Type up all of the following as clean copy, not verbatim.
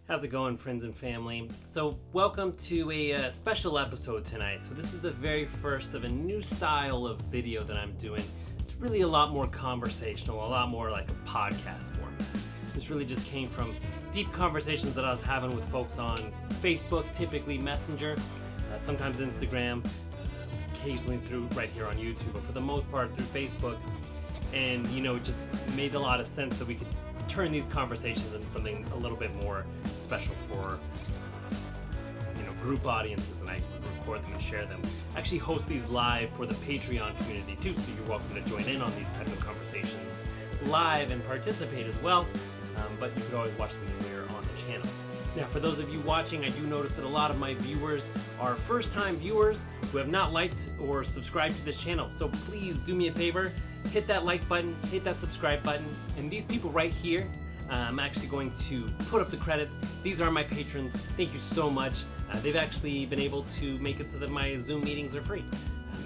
How's it going, friends and family? So welcome to a special episode tonight. So this is the very first of a new style of video that I'm doing. It's really a lot more conversational, a lot more like a podcast format. This really just came from deep conversations that I was having with folks on Facebook, typically Messenger, sometimes Instagram, occasionally through right here on YouTube, but for the most part through Facebook. And it just made a lot of sense that we could turn these conversations into something a little bit more special for group audiences, and I record them and share them. I actually host these live for the Patreon community too, so you're welcome to join in on these type of conversations live and participate as well, but you can always watch them here on the channel. Now, for those of you watching, I do notice that a lot of my viewers are first-time viewers who have not liked or subscribed to this channel, so please do me a favor, hit that like button, hit that subscribe button, and these people right here, I'm actually going to put up the credits. These are my patrons. Thank you so much. They've actually been able to make it so that my Zoom meetings are free.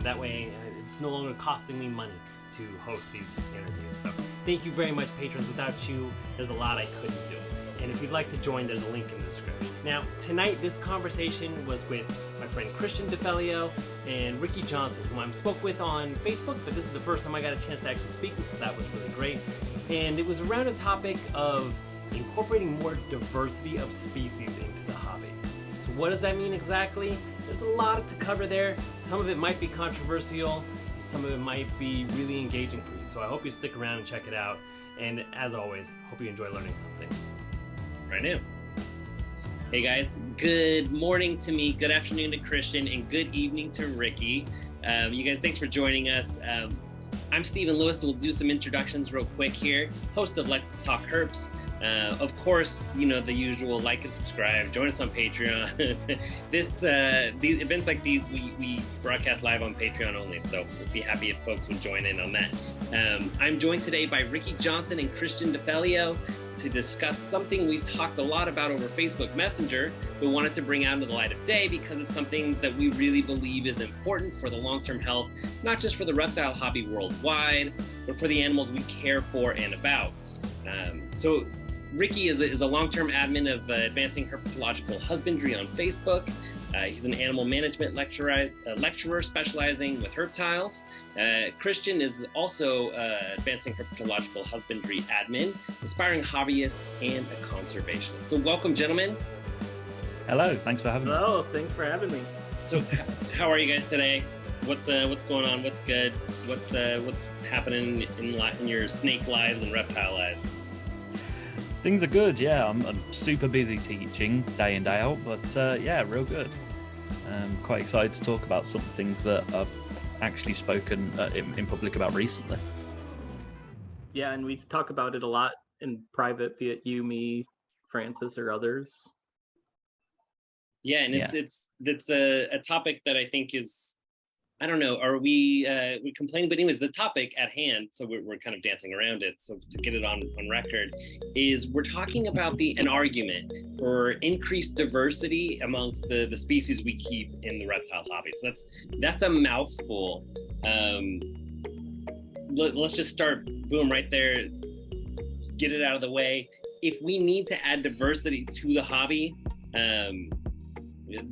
That way, it's no longer costing me money to host these interviews. So thank you very much, patrons. Without you, there's a lot I couldn't do. And if you'd like to join, there's a link in the description. Now, tonight, this conversation was with my friend Christian DeFelio and Ricky Johnson, whom I spoke with on Facebook, but this is the first time I got a chance to actually speak with, so that was really great. And it was around a topic of incorporating more diversity of species into the hobby. So what does that mean exactly? There's a lot to cover there. Some of it might be controversial, some of it might be really engaging for you. So I hope you stick around and check it out. And as always, hope you enjoy learning something. Right now. Hey guys, good morning to me, good afternoon to Christian, and good evening to Ricky. You guys, thanks for joining us. I'm Stephen Lewis. We'll do some introductions real quick here. Host of Let's Talk Herps. Of course, the usual, like and subscribe. Join us on Patreon. These events like these, we broadcast live on Patreon only, so we'd be happy if folks would join in on that. I'm joined today by Ricky Johnson and Christian DeFelio to discuss something we've talked a lot about over Facebook Messenger, but wanted to bring out into the light of day because it's something that we really believe is important for the long-term health, not just for the reptile hobby worldwide, but for the animals we care for and about. So Ricky is a long-term admin of Advancing Herpetological Husbandry on Facebook. He's an animal management lecturer specializing with reptiles. Christian is also Advancing Herpetological Husbandry admin, aspiring hobbyist, and a conservationist. So welcome, gentlemen. Hello, thanks for having me. Hello, thanks for having me. So how are you guys today? What's going on? What's good? What's happening in your snake lives and reptile lives? Things are good, yeah. I'm super busy teaching day in, day out, but yeah, real good. Quite excited to talk about something that I've actually spoken in public about recently. Yeah, and we talk about it a lot in private, be it you, me, Francis, or others. Yeah, and it's a topic that I think is, I don't know, are we complaining? But anyways, the topic at hand, so we're kind of dancing around it, so to get it on record, is we're talking about an argument for increased diversity amongst the species we keep in the reptile hobby. So that's a mouthful. Let's just start, boom, right there, get it out of the way. If we need to add diversity to the hobby, then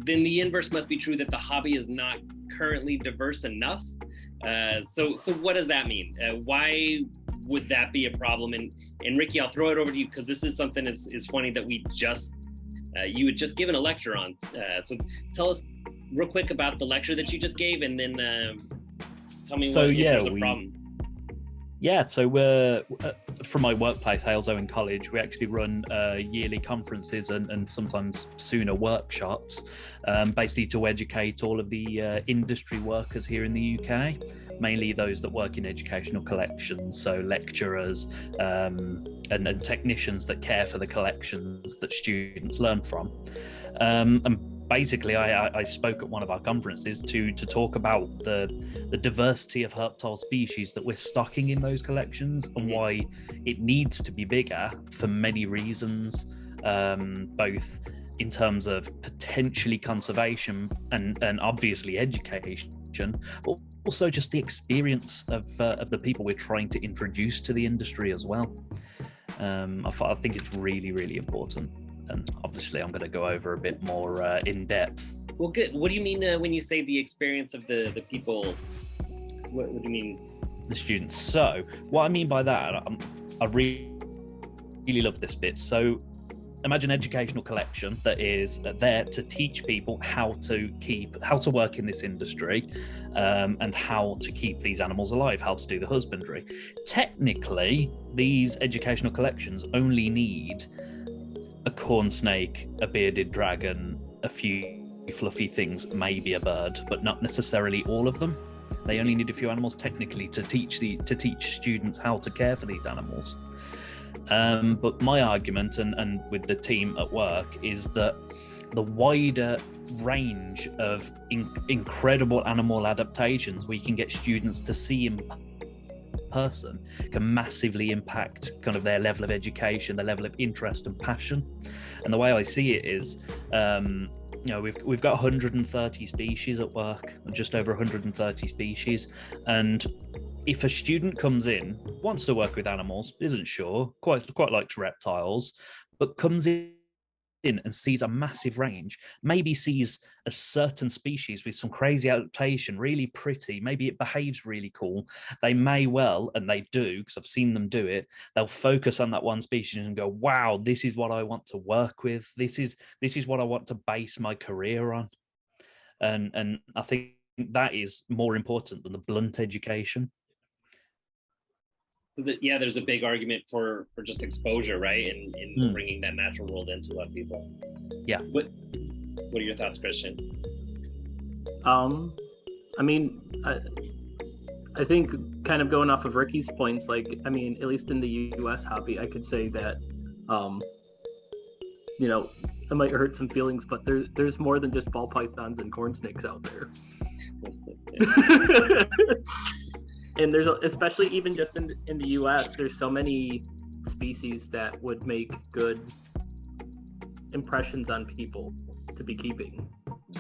the inverse must be true, that the hobby is not currently diverse enough. So what does that mean? Why would that be a problem? And Ricky, I'll throw it over to you because this is something that's funny that you had just given a lecture on. So tell us real quick about the lecture that you just gave, and then tell me if there's a problem. Yeah, so we're from my workplace, Hales Owen College, we actually run yearly conferences and sometimes sooner workshops, basically to educate all of the industry workers here in the UK, mainly those that work in educational collections, so lecturers and technicians that care for the collections that students learn from. And basically, I spoke at one of our conferences to talk about the diversity of reptile species that we're stocking in those collections and why it needs to be bigger for many reasons, both in terms of potentially conservation and obviously education, but also just the experience of the people we're trying to introduce to the industry as well. I think it's really, really important. And obviously, I'm going to go over a bit more in depth. Well, good. What do you mean when you say the experience of the people? What do you mean? The students. So what I mean by that, I really love this bit. So imagine an educational collection that is there to teach people how to work in this industry, and how to keep these animals alive, how to do the husbandry. Technically, these educational collections only need a corn snake, a bearded dragon, a few fluffy things, maybe a bird, but not necessarily all of them. They only need a few animals technically to teach students how to care for these animals. But my argument, and with the team at work, is that the wider range of incredible animal adaptations we can get students to see in person can massively impact kind of their level of education, their level of interest and passion. And the way I see it is, we've got 130 species at work, just over 130 species, and if a student comes in, wants to work with animals, isn't sure, quite likes reptiles, but comes in and sees a massive range, maybe sees a certain species with some crazy adaptation, really pretty, maybe it behaves really cool, they may well, and they do, because I've seen them do it, they'll focus on that one species and go, wow, this is what I want to work with, this is what I want to base my career on. And I think that is more important than the blunt education. Yeah, there's a big argument for just exposure, right? And bringing that natural world into a lot of people. Yeah. What are your thoughts, Christian? I mean, I think kind of going off of Ricky's points, like, I mean, at least in the U.S. hobby, I could say that, it might hurt some feelings, but there's more than just ball pythons and corn snakes out there. And there's, especially even just in the U.S., there's so many species that would make good impressions on people to be keeping,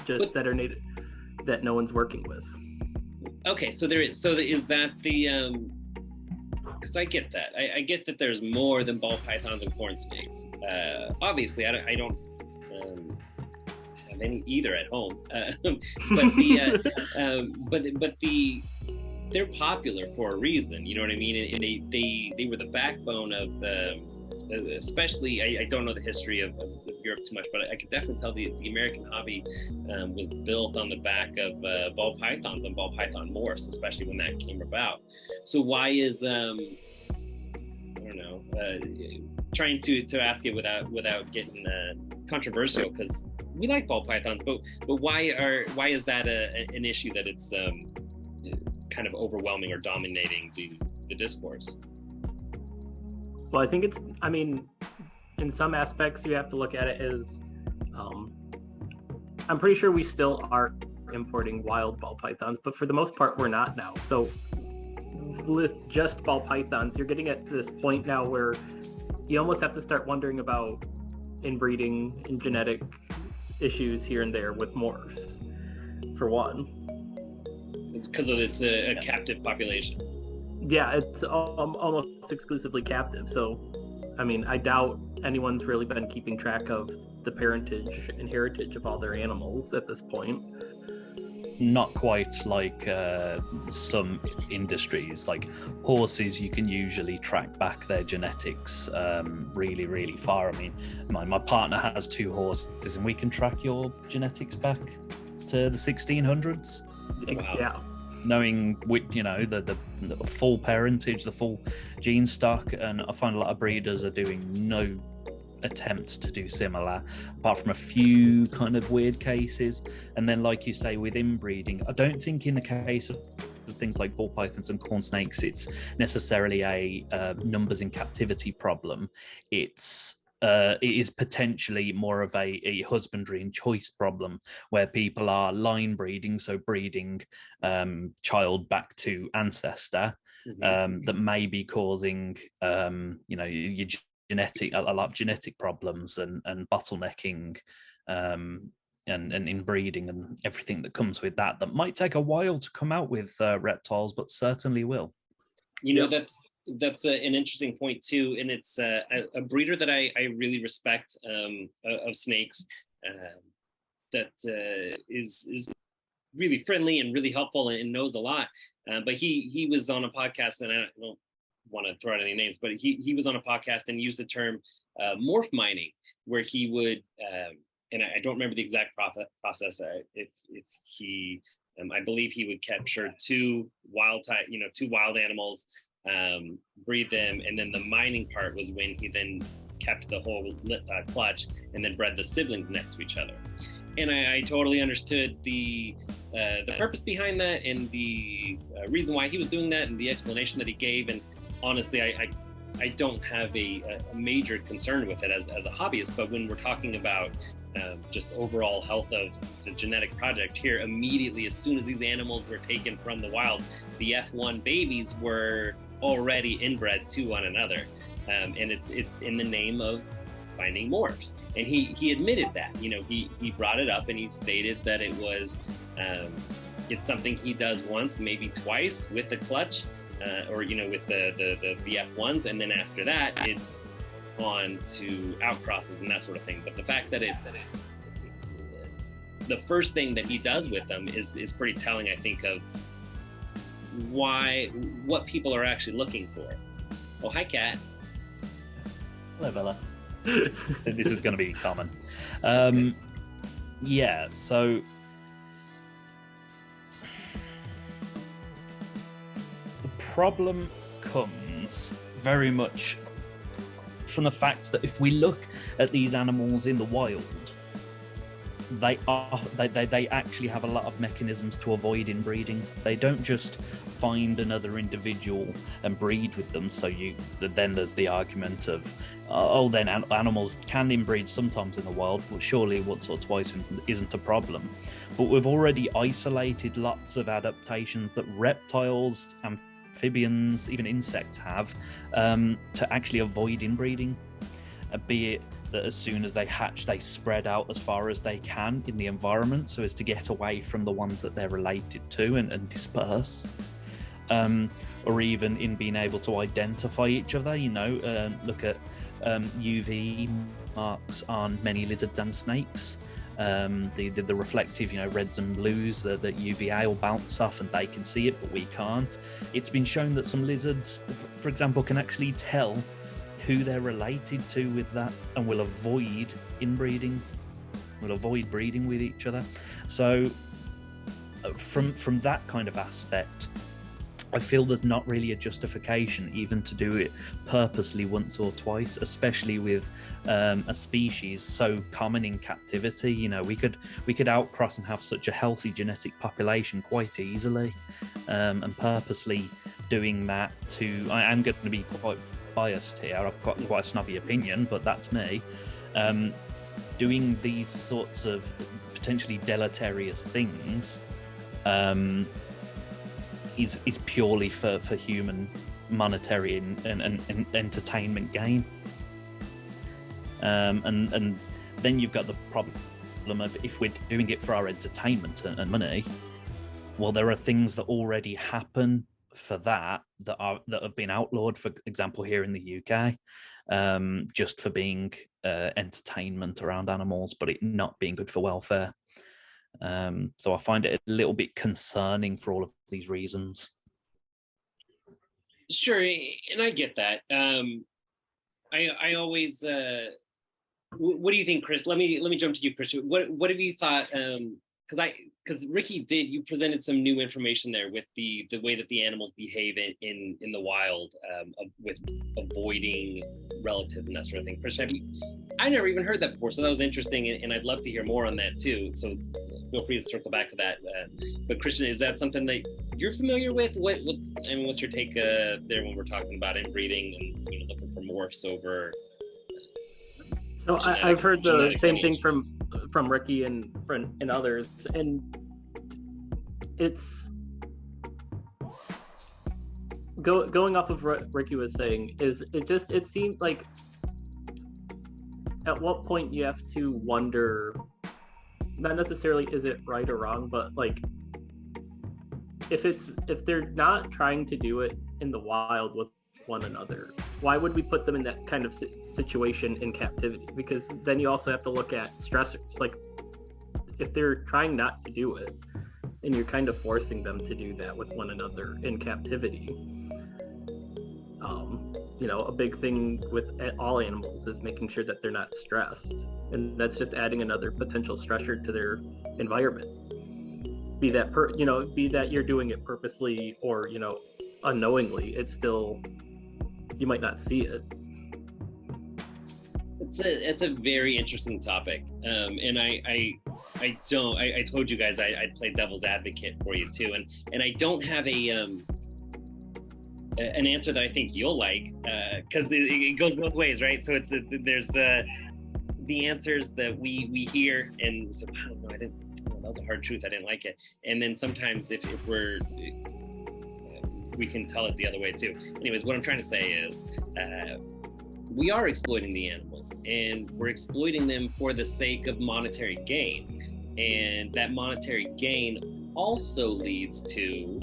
just that are native, that no one's working with. Okay, so is that the because I get that. I get that there's more than ball pythons and corn snakes. Obviously, I don't have any either at home, but they're popular for a reason, you know what I mean? And they were the backbone of, especially, I don't know the history of Europe too much, but I could definitely tell the American hobby was built on the back of ball pythons and ball python morse, especially when that came about. So why is, I don't know, trying to ask it without getting controversial, because we like ball pythons, but why is that an issue that it's kind of overwhelming or dominating the discourse? Well, I think it's, I mean, in some aspects you have to look at it as, I'm pretty sure we still are importing wild ball pythons, but for the most part we're not now. So with just ball pythons, you're getting at this point now where you almost have to start wondering about inbreeding and genetic issues here and there with morphs, for one. It's because it's a captive population. Yeah, it's almost exclusively captive. So, I mean, I doubt anyone's really been keeping track of the parentage and heritage of all their animals at this point. Not quite like some industries, like horses, you can usually track back their genetics really, really far. I mean, my partner has 2 horses, and we can track your genetics back to the 1600s. Wow. Yeah. Knowing the full parentage, the full gene stock, and I find a lot of breeders are doing no attempts to do similar, apart from a few kind of weird cases. And then, like you say, with inbreeding, I don't think in the case of things like ball pythons and corn snakes, it's necessarily a numbers in captivity problem. It is potentially more of a husbandry and choice problem, where people are line breeding, so breeding child back to ancestor, that may be causing your genetic, a lot of genetic problems and bottlenecking, and inbreeding and everything that comes with that might take a while to come out with reptiles, but certainly will. You know, Yep. that's an interesting point too, and it's a breeder that I really respect of snakes, that is really friendly and really helpful and knows a lot. But he was on a podcast, and I don't want to throw out any names, but he was on a podcast and used the term morph mining, where he would and I don't remember the exact process. If he I believe he would capture two wild type, two wild animals, breed them, and then the mining part was when he then kept the whole clutch and then bred the siblings next to each other. And I totally understood the purpose behind that, and the reason why he was doing that, and the explanation that he gave. And honestly, I don't have a major concern with it as a hobbyist, but when we're talking about just overall health of the genetic project here, immediately as soon as these animals were taken from the wild, the F1 babies were already inbred to one another, and it's in the name of finding morphs. And he admitted that, he brought it up, and he stated that it was it's something he does once, maybe twice with the clutch, or with the F1s, and then after that it's on to outcrosses and that sort of thing. But the fact that it's the first thing that he does with them is pretty telling, I think, of what people are actually looking for. Oh, hi, Kat. Hello, Bella. This is going to be common. Yeah, so the problem comes very much from the fact that if we look at these animals in the wild, they actually have a lot of mechanisms to avoid inbreeding. They don't just find another individual and breed with them. So then there's the argument of, then animals can inbreed sometimes in the wild, but surely once or twice isn't a problem. But we've already isolated lots of adaptations that reptiles, amphibians, even insects have to actually avoid inbreeding, be it that as soon as they hatch, they spread out as far as they can in the environment so as to get away from the ones that they're related to and disperse. Or even in being able to identify each other, look at UV marks on many lizards and snakes. The reflective, reds and blues that UVA will bounce off, and they can see it, but we can't. It's been shown that some lizards, for example, can actually tell who they're related to with that, and will avoid inbreeding, will avoid breeding with each other. So from that kind of aspect, I feel there's not really a justification even to do it purposely once or twice, especially with a species so common in captivity. We could outcross and have such a healthy genetic population quite easily, and purposely doing that I am going to be quite biased here. I've got quite a snobby opinion, but that's me. Doing these sorts of potentially deleterious things is purely for human monetary and entertainment gain. And then you've got the problem of, if we're doing it for our entertainment and money, well, there are things that already happen for that have been outlawed, for example, here in the UK, just for being entertainment around animals, but it not being good for welfare. So I find it a little bit concerning for all of these reasons. Sure, and I get that. I always. What do you think, Chris? Let me jump to you, Christian. What have you thought? Because Ricky you presented some new information there with the way that the animals behave in the wild, with avoiding relatives and that sort of thing. Christian, I never even heard that before, so that was interesting, and I'd love to hear more on that too. So feel free to circle back to that. But Christian, is that something that you're familiar with? What's your take there when we're talking about inbreeding and looking for morphs over? So I've heard the same thing from Ricky and others, and it's going off of what Ricky was saying. It seems like at what point you have to wonder, not necessarily is it right or wrong, but like if they're not trying to do it in the wild with one another, why would we put them in that kind of situation in captivity? Because then you also have to look at stressors. Like, if they're trying not to do it and you're kind of forcing them to do that with one another in captivity, a big thing with all animals is making sure that they're not stressed, and that's just adding another potential stressor to their environment. Be that be that you're doing it purposely or unknowingly, it's still, you might not see it. It's a very interesting topic, and I told you guys I'd play devil's advocate for you too, and I don't have an answer that I think you'll like, because it goes both ways, right? So there's the answers that we hear, and so, I don't know, that was a hard truth, I didn't like it. And then sometimes if we can tell it the other way too. Anyways, what I'm trying to say is, we are exploiting the animals, and we're exploiting them for the sake of monetary gain, and that monetary gain also leads to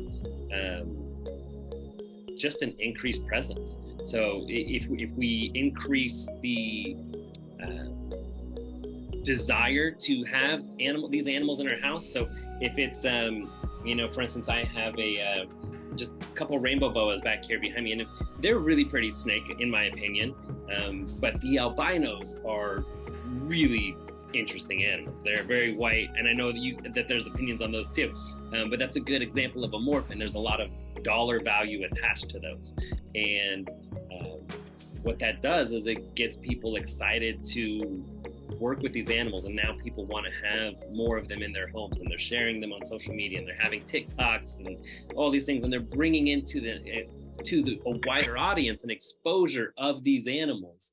just an increased presence. So if we increase the desire to have these animals in our house, so if it's for instance, I have just a couple of rainbow boas back here behind me, and they're really pretty snake in my opinion, but the albinos are really interesting animals. They're very white, and I know that there's opinions on those too, but that's a good example of a morph, and there's a lot of dollar value attached to those. And what that does is it gets people excited to work with these animals, and now people want to have more of them in their homes, and they're sharing them on social media, and they're having TikToks and all these things, and they're bringing into a wider audience and exposure of these animals,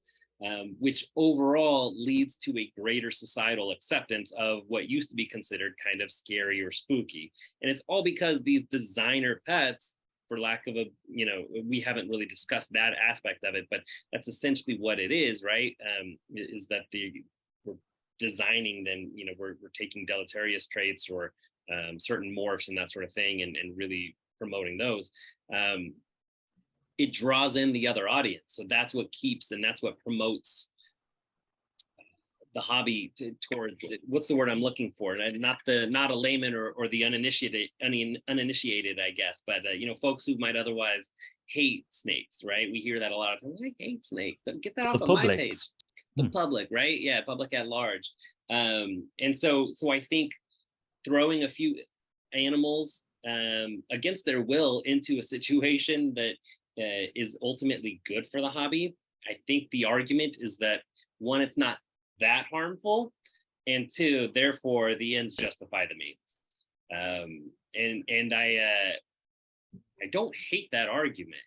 which overall leads to a greater societal acceptance of what used to be considered kind of scary or spooky. And it's all because these designer pets, for lack of we haven't really discussed that aspect of it, but that's essentially what it is, right? Is that we're designing them, we're taking deleterious traits or certain morphs and that sort of thing, and really promoting those. It draws in the other audience. So that's what keeps, and that's what promotes the hobby toward, what's the word I'm looking for? And not a layman or the uninitiated, I guess, but folks who might otherwise hate snakes, right? We hear that a lot of times. I hate snakes. Get that off of my page. The public, right? Yeah, public at large. And so I think throwing a few animals against their will into a situation that is ultimately good for the hobby, I think the argument is that, one, it's not that harmful, and two, therefore the ends justify the means. And I don't hate that argument.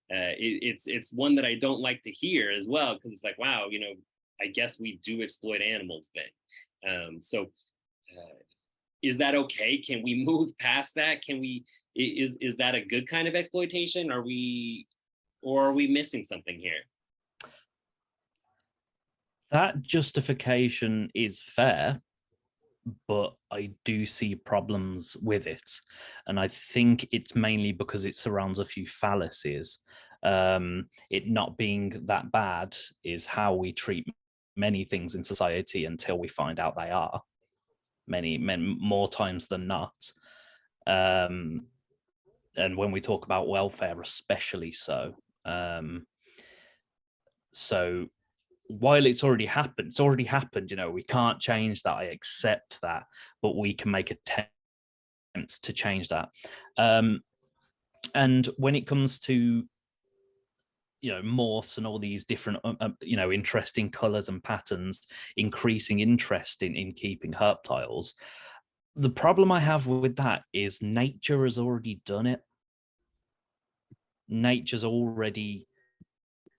It's one that I don't like to hear as well, because it's like, wow, I guess we do exploit animals then. So is that okay? Can we move past that? Is that a good kind of exploitation? Or are we missing something here? That justification is fair, but I do see problems with it. And I think it's mainly because it surrounds a few fallacies. It not being that bad is how we treat many things in society until we find out they are, many more times than not. And when we talk about welfare, especially so. So while it's already happened, we can't change that. I accept that, but we can make attempts to change that. And when it comes to morphs and all these different interesting colors and patterns, increasing interest in keeping reptiles, the problem I have with that is nature has already done it. Nature's already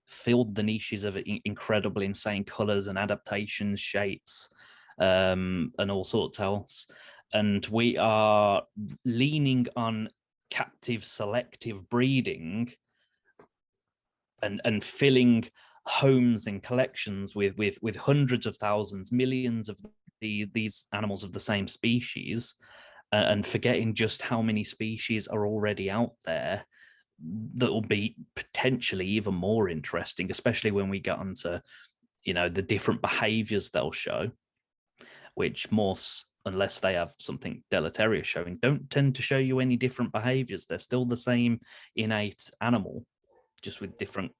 filled the niches of incredible, insane colors and adaptations, shapes, and all sorts else. And we are leaning on captive selective breeding and filling homes and collections with hundreds of thousands, millions of these animals of the same species, and forgetting just how many species are already out there that will be potentially even more interesting, especially when we get onto, the different behaviors they'll show, which morphs, unless they have something deleterious showing, don't tend to show you any different behaviors. They're still the same innate animal, just with different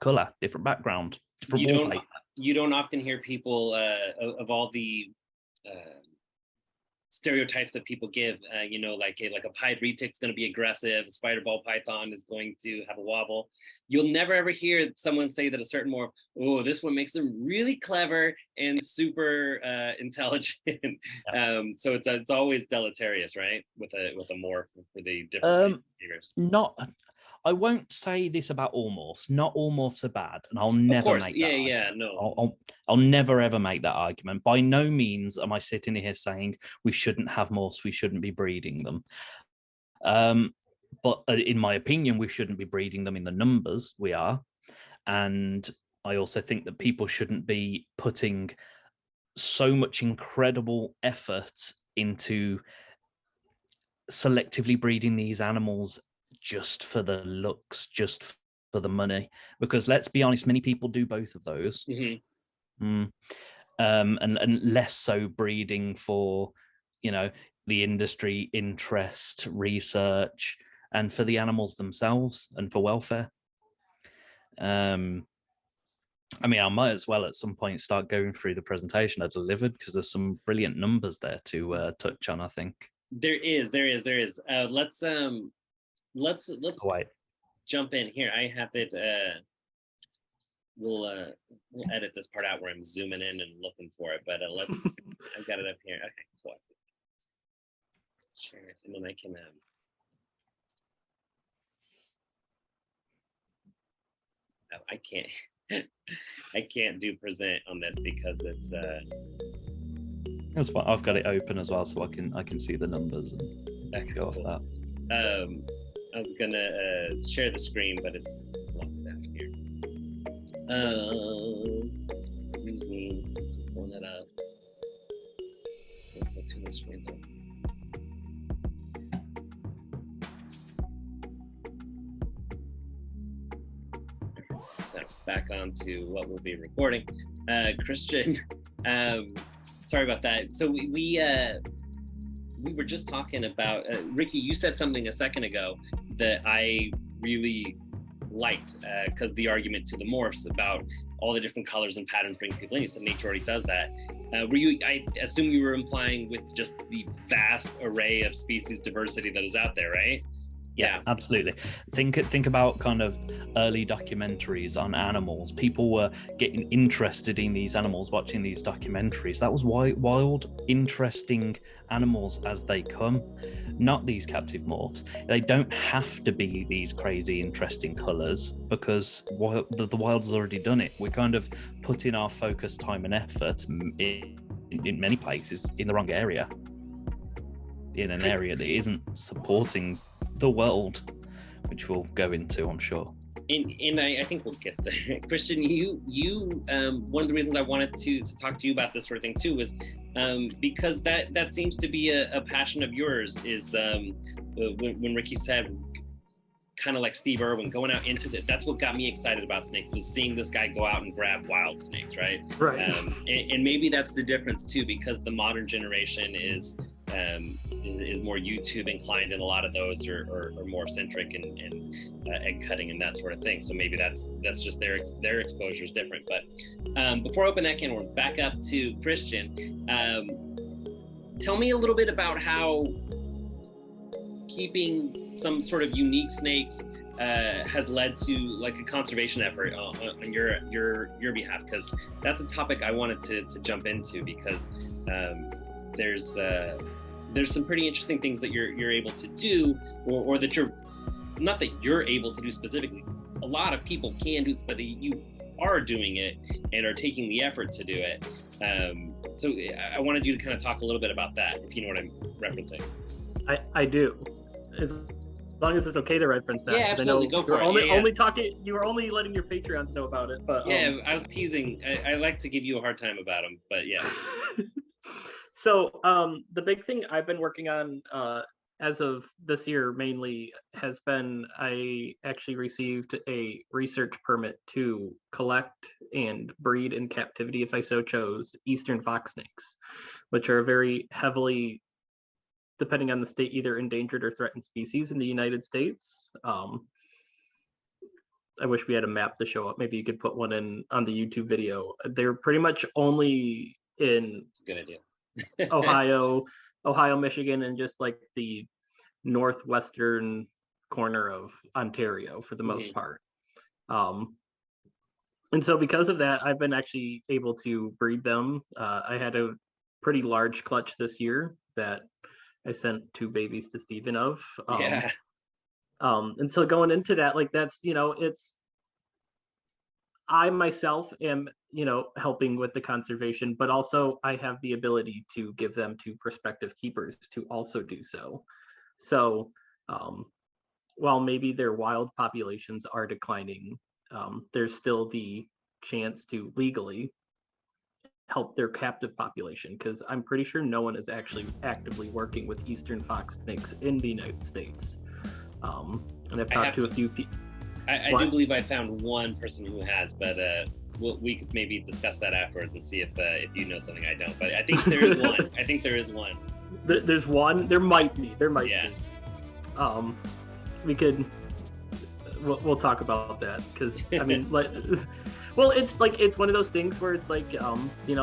color, different background, different you don't often hear people of all the stereotypes that people give, like a pied retic's going to be aggressive, a spider ball python is going to have a wobble. You'll never ever hear someone say that a certain morph, oh, this one makes them really clever and super intelligent. So it's always deleterious, right? With a morph for the different behaviors. I won't say this about all morphs. Not all morphs are bad, and I'll never make that argument. No. I'll never ever make that argument. By no means am I sitting here saying we shouldn't have morphs, we shouldn't be breeding them. But in my opinion, we shouldn't be breeding them in the numbers we are. And I also think that people shouldn't be putting so much incredible effort into selectively breeding these animals just for the looks, just for the money, because let's be honest, many people do both of those. And less so breeding for the industry interest, research, and for the animals themselves and for welfare. I might as well at some point start going through the presentation I delivered, because there's some brilliant numbers there to touch on. I think there is. Let's wait. Jump in here. I have it. We'll edit this part out where I'm zooming in and looking for it. But let's. I've got it up here. Okay, cool. Share it, and then I can. I can't. I can't do present on this because it's. That's fine. I've got it open as well, so I can see the numbers and go off that. I was gonna share the screen, but it's locked down here. Excuse me, just pulling it up. Put too many screens up. So back on to what we'll be recording. Christian, sorry about that. So we were just talking about, Ricky, you said something a second ago that I really liked, because the argument to the morphs about all the different colors and patterns bring people in. You said nature already does that. I assume you were implying with just the vast array of species diversity that is out there, right? Yeah, absolutely. Think about kind of early documentaries on animals. People were getting interested in these animals, watching these documentaries. That was wild, interesting animals as they come, not these captive morphs. They don't have to be these crazy, interesting colors, because the wild has already done it. We're kind of putting our focus, time, and effort in many places in the wrong area, in an area that isn't supporting the world, which we'll go into, I'm sure. And I think we'll get there. Christian, you one of the reasons I wanted to talk to you about this sort of thing too was because that seems to be a passion of yours, is when Ricky said, kind of like Steve Irwin, going out into that's what got me excited about snakes, was seeing this guy go out and grab wild snakes, right? Right. And maybe that's the difference too, because the modern generation is more YouTube inclined, and a lot of those are more centric and egg cutting and that sort of thing. So maybe that's just their exposure is different. But before I open that can of worms, back up to Christian. Tell me a little bit about how keeping some sort of unique snakes has led to like a conservation effort on your behalf, because that's a topic I wanted to jump into, because there's some pretty interesting things that you're able to do, or that you're not that you're able to do specifically. A lot of people can do it, but you are doing it and are taking the effort to do it. So I wanted you to kind of talk a little bit about that, if you know what I'm referencing. I do. As long as it's okay to reference that. Yeah, absolutely. Go for it. Only talking. You were only letting your Patreons know about it. But yeah, I was teasing. I like to give you a hard time about them, but yeah. So the big thing I've been working on as of this year mainly has been I actually received a research permit to collect and breed in captivity, if I so chose, eastern fox snakes, which are very heavily, depending on the state, either endangered or threatened species in the United States. I wish we had a map to show up. Maybe you could put one in on the YouTube video. They're pretty much only in Good idea. Ohio, Michigan, and just like the northwestern corner of Ontario for the most part. And so because of that, I've been actually able to breed them. I had a pretty large clutch this year that I sent 2 babies to Stephen of. Yeah. And so going into that, like that's, it's, I myself am, helping with the conservation, but also I have the ability to give them to prospective keepers to also do so. So while maybe their wild populations are declining, there's still the chance to legally help their captive population, because I'm pretty sure no one is actually actively working with eastern fox snakes in the United States. And I've talked to a few people. I do believe I found one person who has, but we could maybe discuss that afterwards and see if you know something I don't. But I think there is one. I think there is one. There's one. There might be. Yeah. We could. We'll talk about that, because I mean, like, well, it's like it's one of those things where it's like,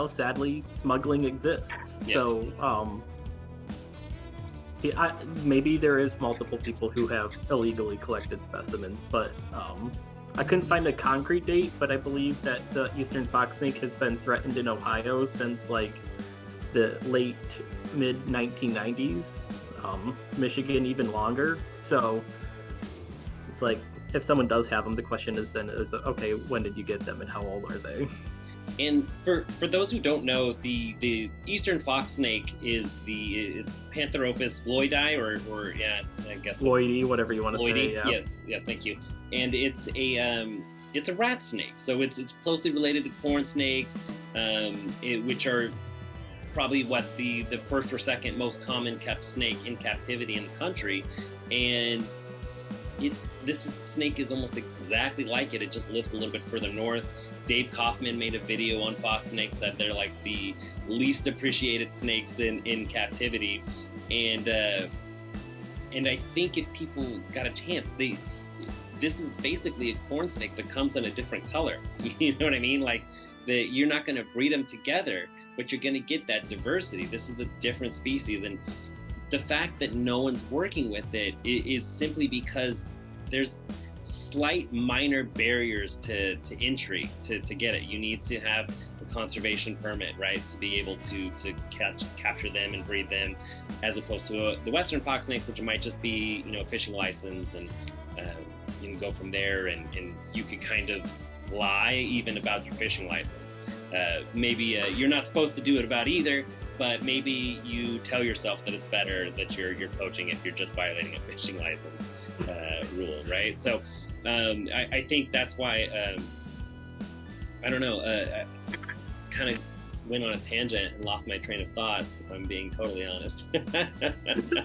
sadly, smuggling exists. Yes. So, maybe there is multiple people who have illegally collected specimens, but I couldn't find a concrete date. But I believe that the eastern fox snake has been threatened in Ohio since like the late mid 1990s. Michigan even longer. So it's like, if someone does have them, the question is okay, when did you get them and how old are they? And for those who don't know, the eastern fox snake is it's Pantheropus floydii, or yeah, I guess floydii, whatever you want to say. Yeah, thank you. And it's a rat snake, so it's closely related to corn snakes, which are probably what the first or second most common kept snake in captivity in the country. And this snake is almost exactly like it. It just lives a little bit further north. Dave Kaufman made a video on fox snakes that they're like the least appreciated snakes in captivity. And I think if people got a chance, this is basically a corn snake that comes in a different color. You know what I mean? Like you're not going to breed them together, but you're going to get that diversity. This is a different species, and the fact that no one's working with it is simply because there's slight minor barriers to entry to get it. You need to have a conservation permit, right, to be able to capture them and breed them, as opposed to the western fox snake, which might just be a fishing license, and you can go from there, and you could kind of lie even about your fishing license. Maybe you're not supposed to do it about either, but maybe you tell yourself that it's better that you're poaching if you're just violating a fishing license rule, right? So I think that's why I don't know. I kind of went on a tangent and lost my train of thought, if I'm being totally honest.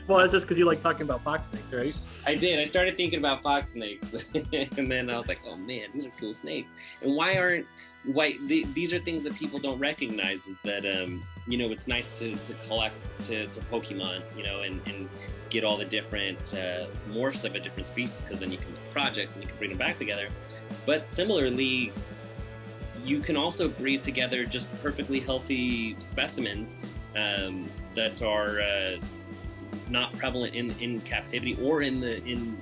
Well, that's just because you like talking about fox snakes, right? I did. I started thinking about fox snakes, and then I was like, oh man, these are cool snakes. And these are things that people don't recognize, is that it's nice to collect to Pokemon, and get all the different morphs of a different species, because then you can make projects and you can bring them back together. But similarly, you can also breed together just perfectly healthy specimens that are not prevalent in captivity, or in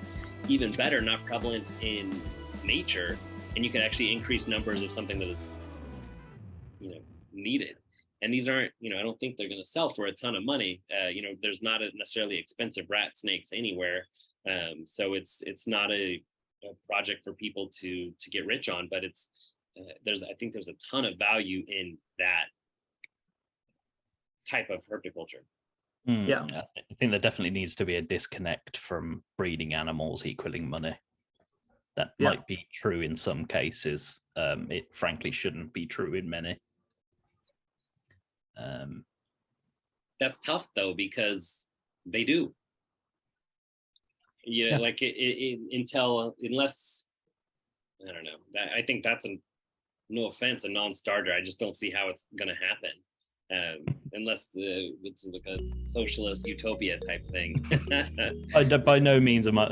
even better, not prevalent in nature, and you can actually increase numbers of something that is needed. And these aren't, I don't think they're going to sell for a ton of money. There's not necessarily expensive rat snakes anywhere, so it's not a project for people to get rich on, but it's I think there's a ton of value in that type of herpiculture. Yeah, I think there definitely needs to be a disconnect from breeding animals equaling money. That might be true in some cases. It frankly shouldn't be true in many. that's tough though, because they do. Yeah, like unless I don't know. I think that's no offense, a non-starter. I just don't see how it's going to happen, unless it's like a socialist utopia type thing. By no means am I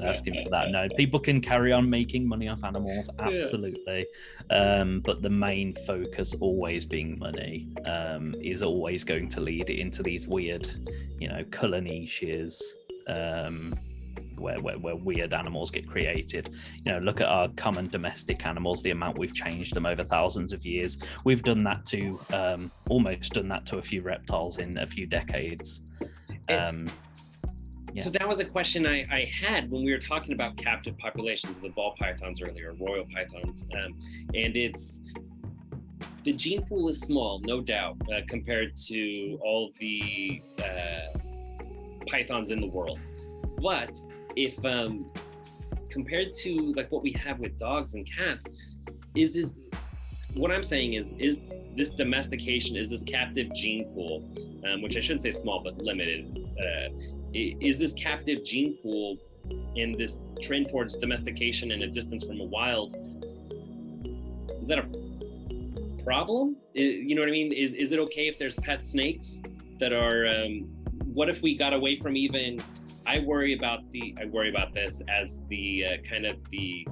asking for that. No, people can carry on making money off animals, absolutely. But the main focus always being money is always going to lead into these weird, color niches. Where weird animals get created. Look at our common domestic animals, the amount we've changed them over thousands of years. We've done that to almost done that to a few reptiles in a few decades. So that was a question I had when we were talking about captive populations of the ball pythons earlier, royal pythons, and it's the gene pool is small, no doubt, compared to all the pythons in the world. But if compared to like what we have with dogs and cats, is this what I'm saying is this domestication, is this captive gene pool, which I shouldn't say small but limited, is this captive gene pool in this trend towards domestication and a distance from the wild, is that a problem? You know what I mean? Is it okay if there's pet snakes that are what if we got away from even I worry about this as the kind of the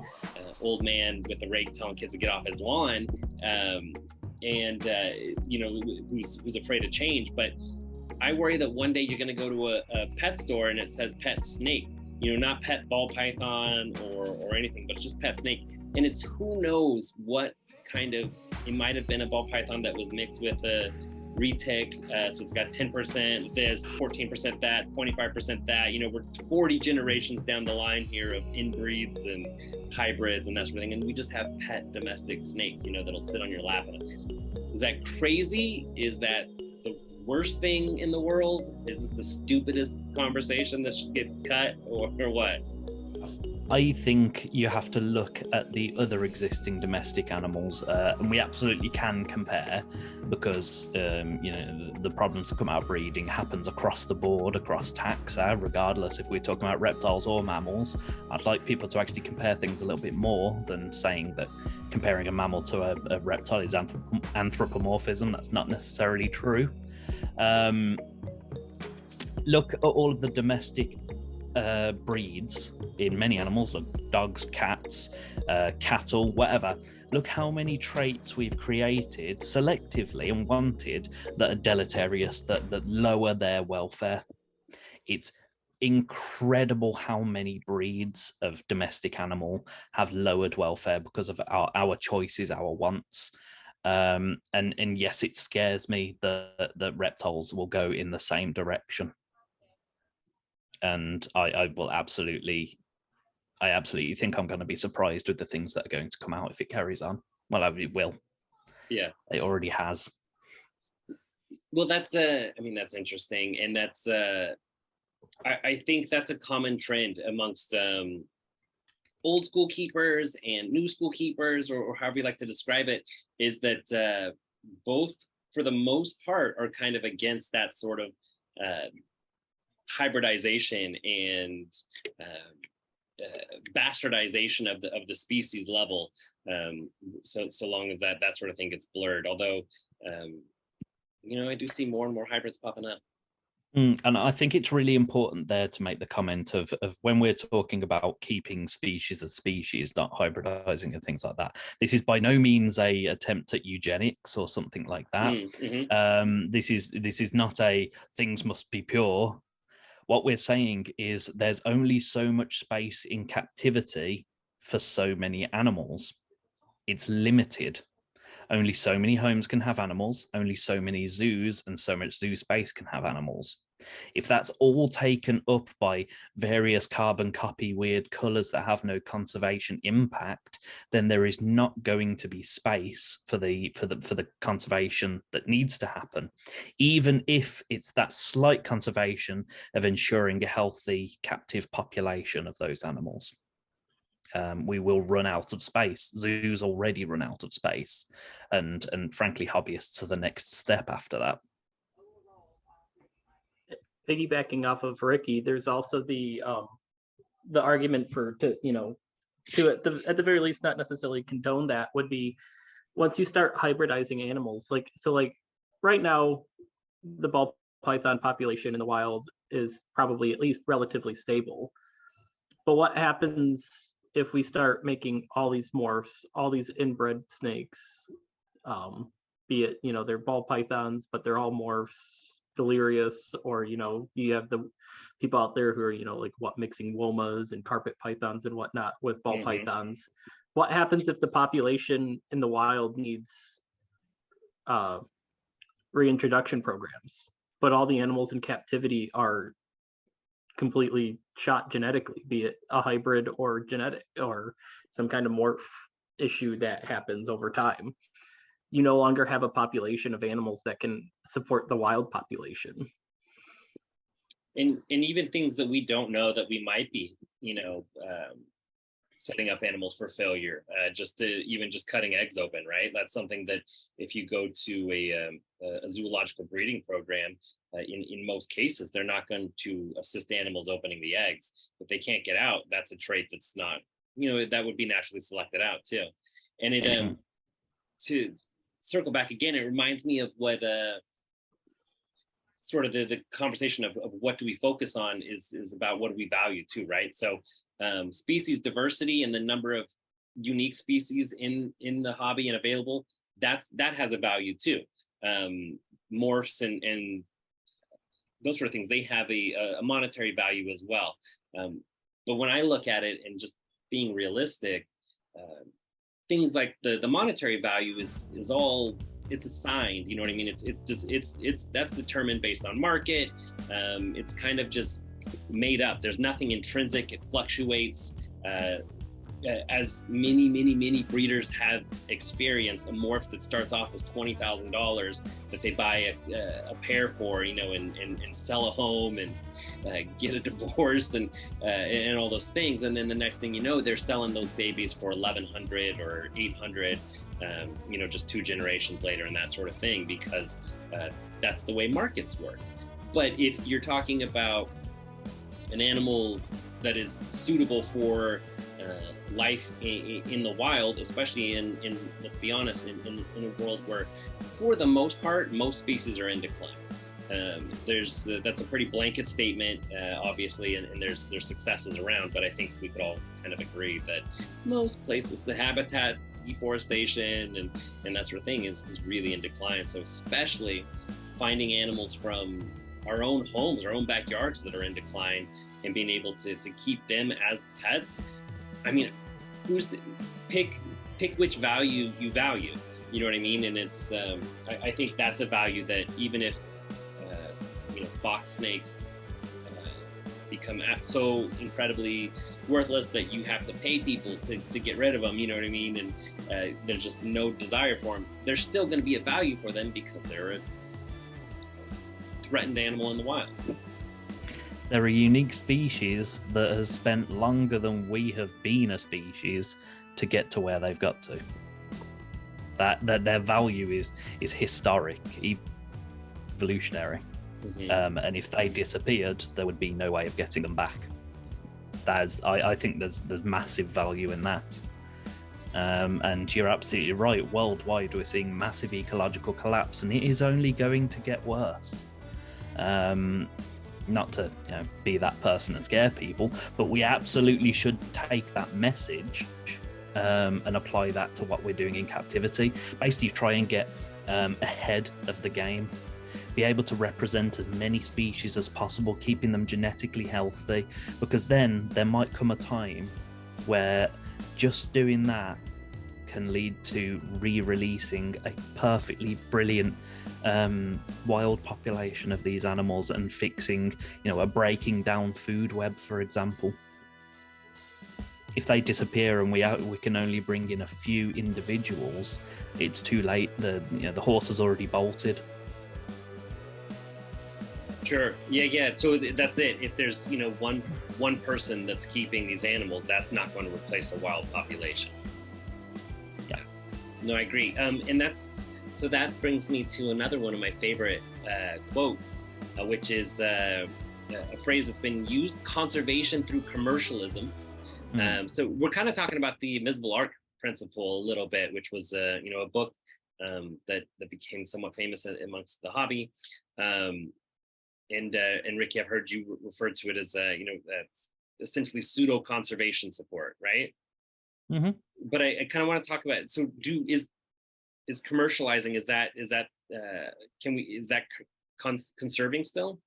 old man with the rake telling kids to get off his lawn, who's afraid of change. But I worry that one day you're going to go to a pet store and it says pet snake, not pet ball python or anything, but just pet snake. And it's who knows what kind of, it might have been a ball python that was mixed with a retic, so it's got 10% this, 14% that, 25% that. We're 40 generations down the line here of inbreeds and hybrids and that sort of thing, and we just have pet domestic snakes, that'll sit on your lap. Is that crazy? Is that the worst thing in the world? Is this the stupidest conversation that should get cut, or what? I think you have to look at the other existing domestic animals, and we absolutely can compare, because the problems that come out of breeding happens across the board, across taxa, regardless if we're talking about reptiles or mammals. I'd like people to actually compare things a little bit more than saying that comparing a mammal to a reptile is anthropomorphism. That's not necessarily true. Look at all of the domestic breeds in many animals, like dogs, cats, cattle, whatever. Look how many traits we've created selectively and wanted that are deleterious, that lower their welfare. It's incredible how many breeds of domestic animal have lowered welfare because of our choices, our wants. And yes, it scares me that reptiles will go in the same direction. And I absolutely think I'm going to be surprised with the things that are going to come out if it carries on. Well, it will. Yeah, it already has. Well, that's interesting, and that's I think that's a common trend amongst old school keepers and new school keepers, or however you like to describe it, is that both, for the most part, are kind of against that sort of hybridization and bastardization of the species level, so long as that sort of thing gets blurred. Although I do see more and more hybrids popping up. And I think it's really important there to make the comment of when we're talking about keeping species as species, not hybridizing and things like that. This is by no means a attempt at eugenics or something like that. Mm-hmm. This is not a things must be pure. What we're saying is there's only so much space in captivity for so many animals. It's limited. Only so many homes can have animals. Only so many zoos and so much zoo space can have animals. If that's all taken up by various carbon copy weird colors that have no conservation impact, then there is not going to be space for the conservation that needs to happen, even if it's that slight conservation of ensuring a healthy captive population of those animals. We will run out of space. Zoos already run out of space, and frankly, hobbyists are the next step after that. piggybacking off of Ricky, there's also the argument at the very least not necessarily condone that would be once you start hybridizing animals, like right now the ball python population in the wild is probably at least relatively stable. But what happens if we start making all these morphs, all these inbred snakes, be it, they're ball pythons, but they're all morphs, delirious, or, you have the people out there who are, mixing womas and carpet pythons and whatnot with ball pythons. What happens if the population in the wild needs reintroduction programs, but all the animals in captivity are completely shot genetically, be it a hybrid or genetic or some kind of morph issue that happens over time? You no longer have a population of animals that can support the wild population. And even things that we don't know that we might be, setting up animals for failure, just cutting eggs open, right? That's something that if you go to a zoological breeding program, in most cases, they're not going to assist animals opening the eggs. If they can't get out, that's a trait that's not, that would be naturally selected out too. And it, to circle back again, it reminds me of what sort of the conversation of what do we focus on is about what do we value too, right? So species diversity and the number of unique species in the hobby and available, that has a value too. Morphs and those sort of things, they have a monetary value as well. But when I look at it and just being realistic, things like the monetary value is all, it's assigned, you know what I mean? It's that's determined based on market. It's kind of just made up. There's nothing intrinsic. It fluctuates. As many breeders have experienced, a morph that starts off as $20,000 that they buy a pair for, and sell a home and get a divorce and all those things, and then the next thing you know, they're selling those babies for $1,100 or $800, just 2 generations later and that sort of thing, because that's the way markets work. But if you're talking about an animal that is suitable for life in the wild, especially in let's be honest, in a world where for the most part most species are in decline. That's a pretty blanket statement, obviously, and there's successes around, but I think we could all kind of agree that most places, the habitat deforestation and that sort of thing is really in decline. So especially finding animals from our own homes, our own backyards that are in decline, and being able to keep them as pets. I mean, pick which value you value, you know what I mean? And it's I think that's a value that even if fox snakes become so incredibly worthless that you have to pay people to get rid of them, you know what I mean? And there's just no desire for them. There's still going to be a value for them because they're a threatened animal in the wild. They're a unique species that has spent longer than we have been a species to get to where they've got to. That their value is historic, evolutionary. Mm-hmm. And if they disappeared, there would be no way of getting them back. I think there's massive value in that. And you're absolutely right. Worldwide, we're seeing massive ecological collapse, and it is only going to get worse. Not to be that person and scare people, but we absolutely should take that message and apply that to what we're doing in captivity. Basically, try and get ahead of the game. Be able to represent as many species as possible, keeping them genetically healthy, because then there might come a time where just doing that can lead to re-releasing a perfectly brilliant wild population of these animals and fixing, a breaking down food web, for example. If they disappear and we can only bring in a few individuals, it's too late. The horse has already bolted. Sure. Yeah. So that's it. If there's one person that's keeping these animals, that's not going to replace a wild population. Yeah. No, I agree. And that brings me to another one of my favorite quotes, which is a phrase that's been used: conservation through commercialism. So we're kind of talking about the invisible arc principle a little bit, which was a book that became somewhat famous amongst the hobby. And Ricky, I've heard you refer to it as that's essentially pseudo conservation support, right? Mm-hmm. But I kind of want to talk about it. So is commercializing, is that conserving still?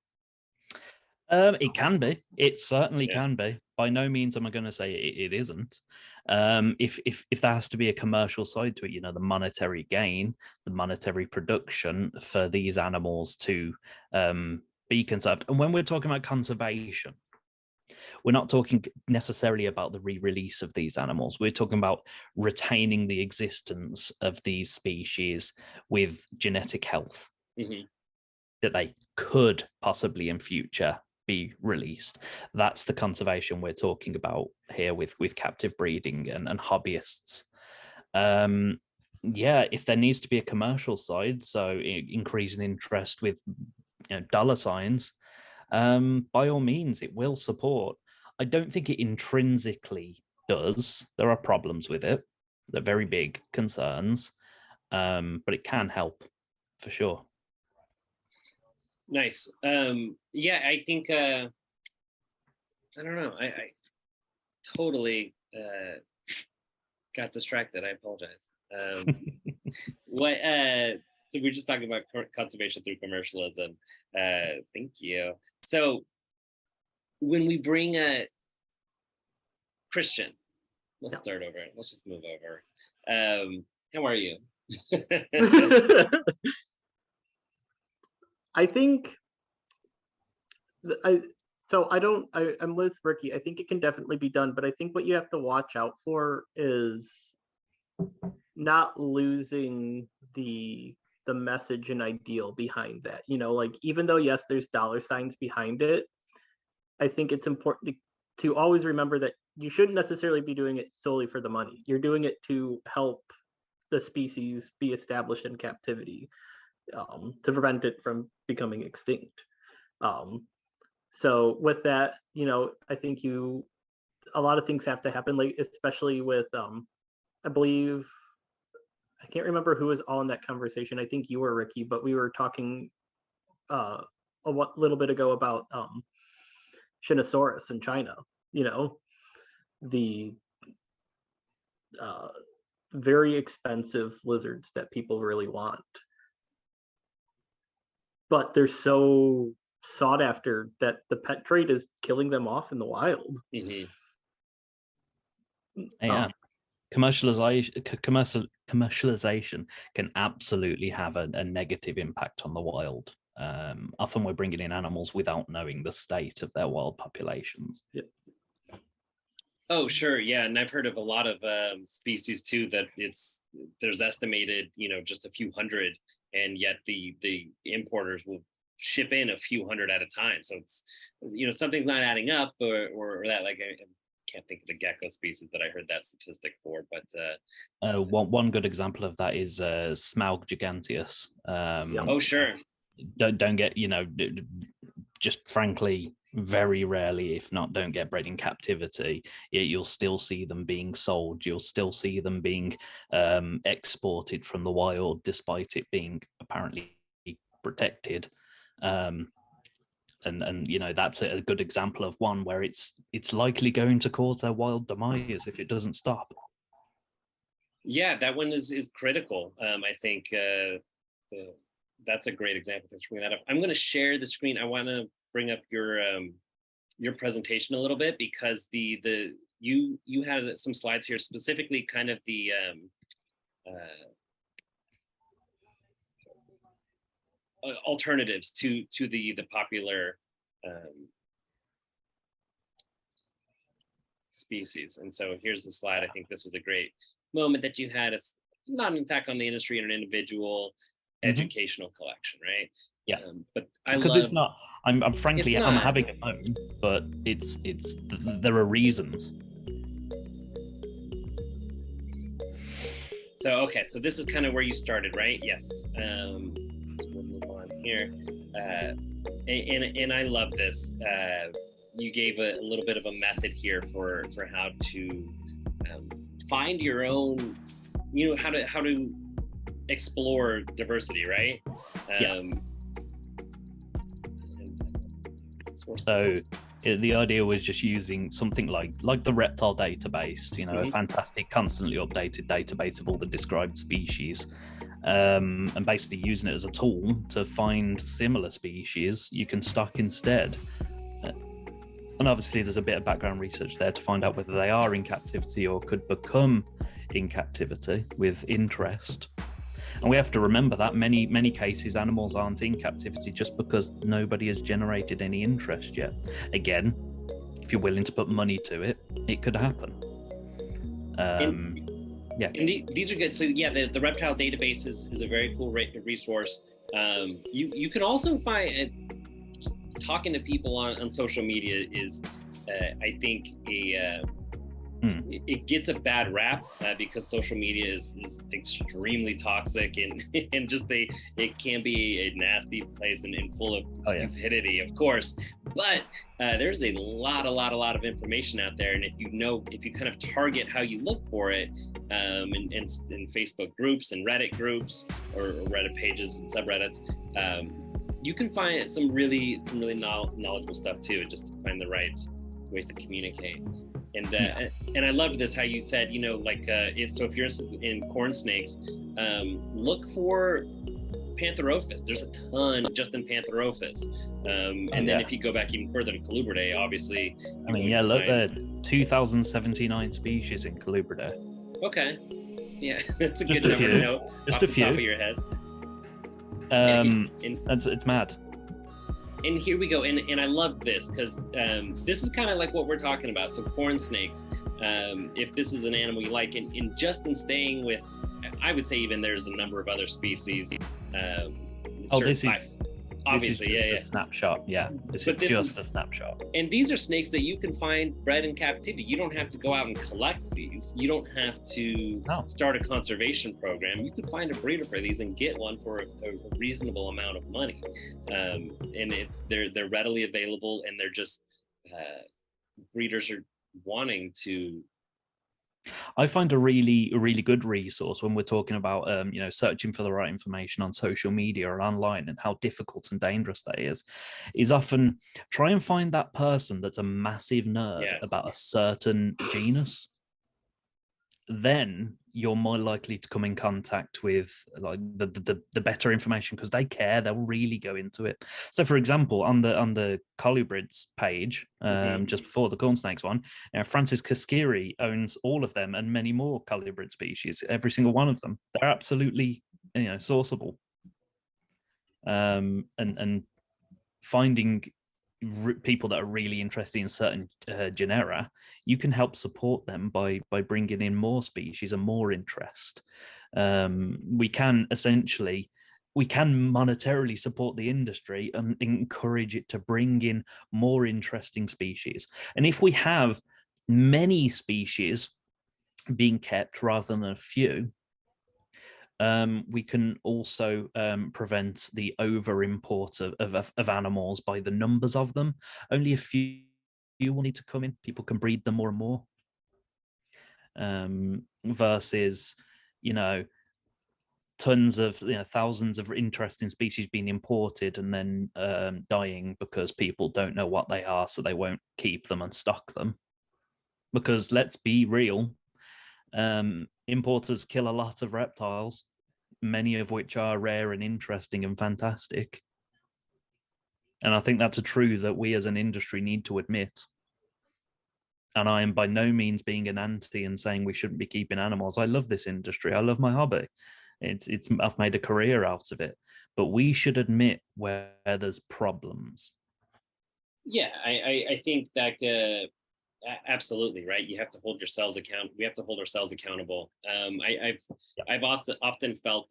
It can be. It certainly can be. By no means am I going to say it isn't. If there has to be a commercial side to it, the monetary gain, the monetary production for these animals to be conserved. And when we're talking about conservation, we're not talking necessarily about the re-release of these animals. We're talking about retaining the existence of these species with genetic health, that they could possibly in future be released. That's the conservation we're talking about here with captive breeding and hobbyists. If there needs to be a commercial side, so increasing interest with dollar signs, by all means it will support. I don't think it intrinsically does. There are problems with it. They're very big concerns, but it can help for sure. Nice. I think I don't know. I totally got distracted. I apologize. So we're just talking about conservation through commercialism. Thank you. So when we bring a Christian, let's start over. Let's just move over. How are you? I think I'm with Ricky. I think it can definitely be done, but I think what you have to watch out for is not losing the message and ideal behind that. Even though yes, there's dollar signs behind it, I think it's important to always remember that you shouldn't necessarily be doing it solely for the money. You're doing it to help the species be established in captivity, to prevent it from becoming extinct. So with that, I think a lot of things have to happen, like especially with I believe, I can't remember who was all in that conversation. I think you were, Ricky, but we were talking a little bit ago about Shinosaurus in China, the very expensive lizards that people really want. But they're so sought after that the pet trade is killing them off in the wild. Yeah. Commercialization can absolutely have a negative impact on the wild. Often we're bringing in animals without knowing the state of their wild populations. Yep. Oh, sure. Yeah. And I've heard of a lot of species too, that there's estimated, just a few hundred, and yet the importers will ship in a few hundred at a time. So it's, something's not adding up, or that, like, I can't think of the gecko species that I heard that statistic for, but one good example of that is Smaug giganteus. Oh, sure. Don't get, just frankly, very rarely, if not don't get bred in captivity, you'll still see them being sold. You'll still see them being exported from the wild, despite it being apparently protected. And that's a good example of one where it's likely going to cause their wild demise if it doesn't stop. Yeah, that one is critical. I think that's a great example. Thanks for bringing that up. I'm going to share the screen. I want to bring up your presentation a little bit, because you had some slides here, specifically kind of the alternatives to the popular species. And so here's the slide. I think this was a great moment that you had. It's not an attack on the industry and an individual educational collection, right? Yeah, but because it's not. I'm frankly, I'm having a moment, but it's there are reasons. So okay, so this is kind of where you started, right? Yes. So we'll move on here. and I love this. You gave a little bit of a method here for how to find your own, how to explore diversity, right? Yeah. So the idea was just using something like the Reptile database, a fantastic, constantly updated database of all the described species, and basically using it as a tool to find similar species you can stock instead. And obviously there's a bit of background research there to find out whether they are in captivity or could become in captivity with interest. And we have to remember that many cases animals aren't in captivity just because nobody has generated any interest yet. Again, if you're willing to put money to it, it could happen. Yeah. And these are good. So yeah, the Reptile database is a very cool resource. You can also find talking to people on social media is I think it gets a bad rap because social media is extremely toxic and just it can be a nasty place and full of stupidity, of course. But there's a lot of information out there, and if you kind of target how you look for it in Facebook groups and Reddit groups or Reddit pages and subreddits, you can find some really knowledgeable stuff too, just to find the right ways to communicate. And I loved this, how you said, if you're in corn snakes, look for Pantherophis. There's a ton just in Pantherophis. And then if you go back even further to Colubridae, obviously. Look, there 2,079 species in Colubridae. Okay. Yeah, that's a just good a number few. to know Just off a the few. top of your head. It's mad. And here we go, and I love this because this is kind of like what we're talking about. So corn snakes, if this is an animal you like, and just in staying with, I would say even there's a number of other species. Obviously, this is just a snapshot. Yeah, this is just a snapshot. And these are snakes that you can find bred in captivity. You don't have to go out and collect these. You don't have to start a conservation program. You could find a breeder for these and get one for a reasonable amount of money. And they're readily available, and they're just breeders are wanting to. I find a really good resource when we're talking about searching for the right information on social media or online and how difficult and dangerous that is often try and find that person that's a massive nerd about a certain genus. Then you're more likely to come in contact with like the better information because they care. They'll really go into it. So, for example, on the colubrids page, just before the corn snakes one, Francis Kaskiri owns all of them and many more colubrid species. Every single one of them. They're absolutely sourceable. And finding people that are really interested in certain genera, you can help support them by bringing in more species and more interest. We can monetarily support the industry and encourage it to bring in more interesting species. And if we have many species being kept rather than a few, we can also prevent the over-import of animals by the numbers of them. Only a few will need to come in. People can breed them more and more. Versus, tons of, thousands of interesting species being imported and then dying because people don't know what they are, so they won't keep them and stock them. Because let's be real, importers kill a lot of reptiles, many of which are rare and interesting and fantastic. And I think that's a truth that we as an industry need to admit. And I am by no means being an anti and saying we shouldn't be keeping animals. I love this industry. I love my hobby. I've made a career out of it. But we should admit where there's problems. Yeah, I think that absolutely right. You have to hold yourselves accountable. We have to hold ourselves accountable. I've also often felt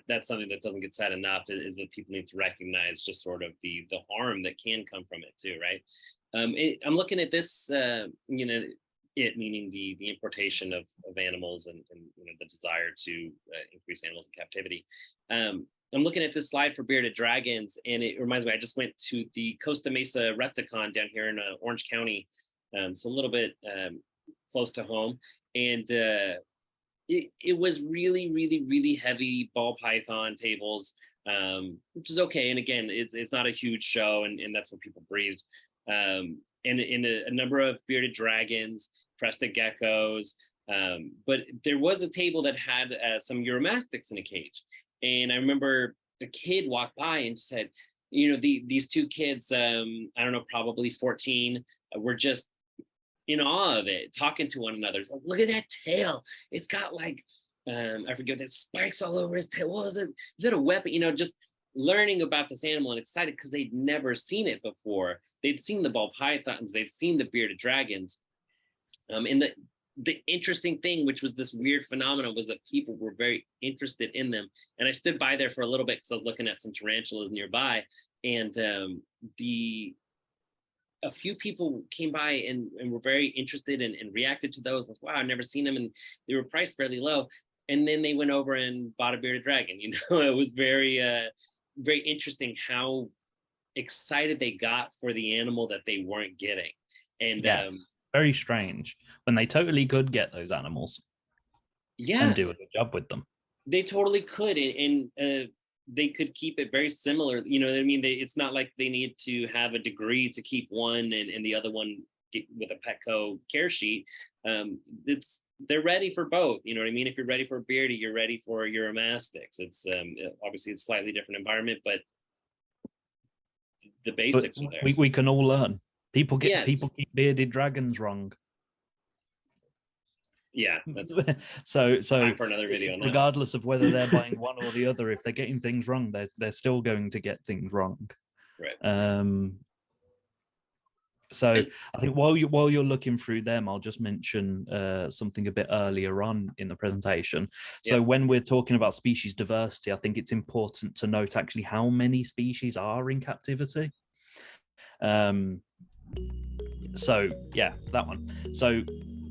that's something that doesn't get said enough is that people need to recognize just sort of the harm that can come from it too, right? I'm looking at this, it meaning the importation of animals and the desire to increase animals in captivity. I'm looking at this slide for bearded dragons, and it reminds me, I just went to the Costa Mesa Repticon down here in Orange County, so a little bit close to home, and it was really, really, really heavy ball python tables, which is okay. And again, it's not a huge show, and that's what people breathed. And in a number of bearded dragons, crested geckos, but there was a table that had some uromastics in a cage. And I remember a kid walked by and said, these two kids, I don't know, probably 14, were just in awe of it, talking to one another. It's like, look at that tail. It's got like, I forget, that spikes all over his tail. What was it? Is it a weapon? Just learning about this animal and excited because they'd never seen it before. They'd seen the ball pythons, they'd seen the bearded dragons. And the interesting thing, which was this weird phenomenon, was that people were very interested in them. And I stood by there for a little bit because I was looking at some tarantulas nearby, and a few people came by and were very interested and reacted to those. Like, wow, I've never seen them, and they were priced fairly low. And then they went over and bought a bearded dragon. It was very, very interesting how excited they got for the animal that they weren't getting. And yes, very strange when they totally could get those animals, and do a good job with them. They totally could, and they could keep it very similar. You know what I mean? It's not like they need to have a degree to keep one and the other one with a Petco care sheet. They're ready for both. You know what I mean? If you're ready for a beardy, you're ready for uromastics. It's obviously a slightly different environment, but the basics are there. We can all learn. People keep bearded dragons wrong. Yeah, that's so time for another video on that. Regardless of whether they're buying one or the other, if they're getting things wrong, they're still going to get things wrong. Right. So I think while you're looking through them, I'll just mention something a bit earlier on in the presentation. So when we're talking about species diversity, I think it's important to note actually how many species are in captivity. So yeah, that one. So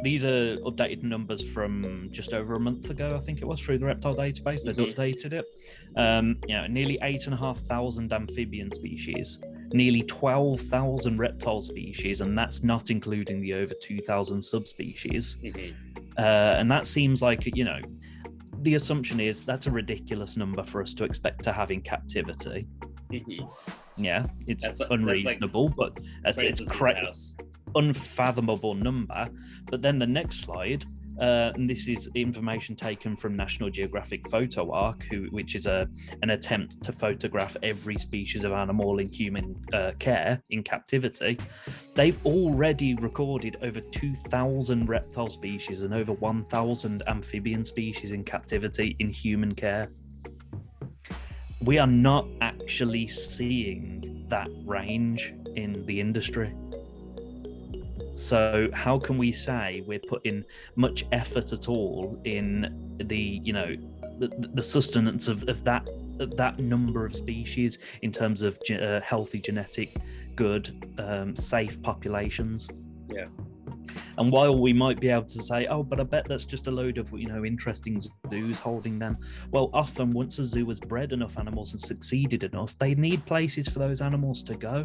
these are updated numbers from just over a month ago, I think it was, through the Reptile database. They'd updated it. Nearly 8,500 amphibian species, nearly 12,000 reptile species, and that's not including the over 2,000 subspecies. And that seems like, the assumption is that's a ridiculous number for us to expect to have in captivity. Yeah, that's unreasonable, but it's correct. Unfathomable number. But then the next slide, and this is information taken from National Geographic Photo Arc, which is an attempt to photograph every species of animal in human care in captivity. They've already recorded over 2,000 reptile species and over 1,000 amphibian species in captivity in human care. We are not actually seeing that range in the industry. So how can we say we're putting much effort at all in the sustenance of that number of species in terms of healthy, genetic, good, safe populations? Yeah. And while we might be able to say, oh, but I bet that's just a load of interesting zoos holding them. Well, often once a zoo has bred enough animals and succeeded enough, they need places for those animals to go.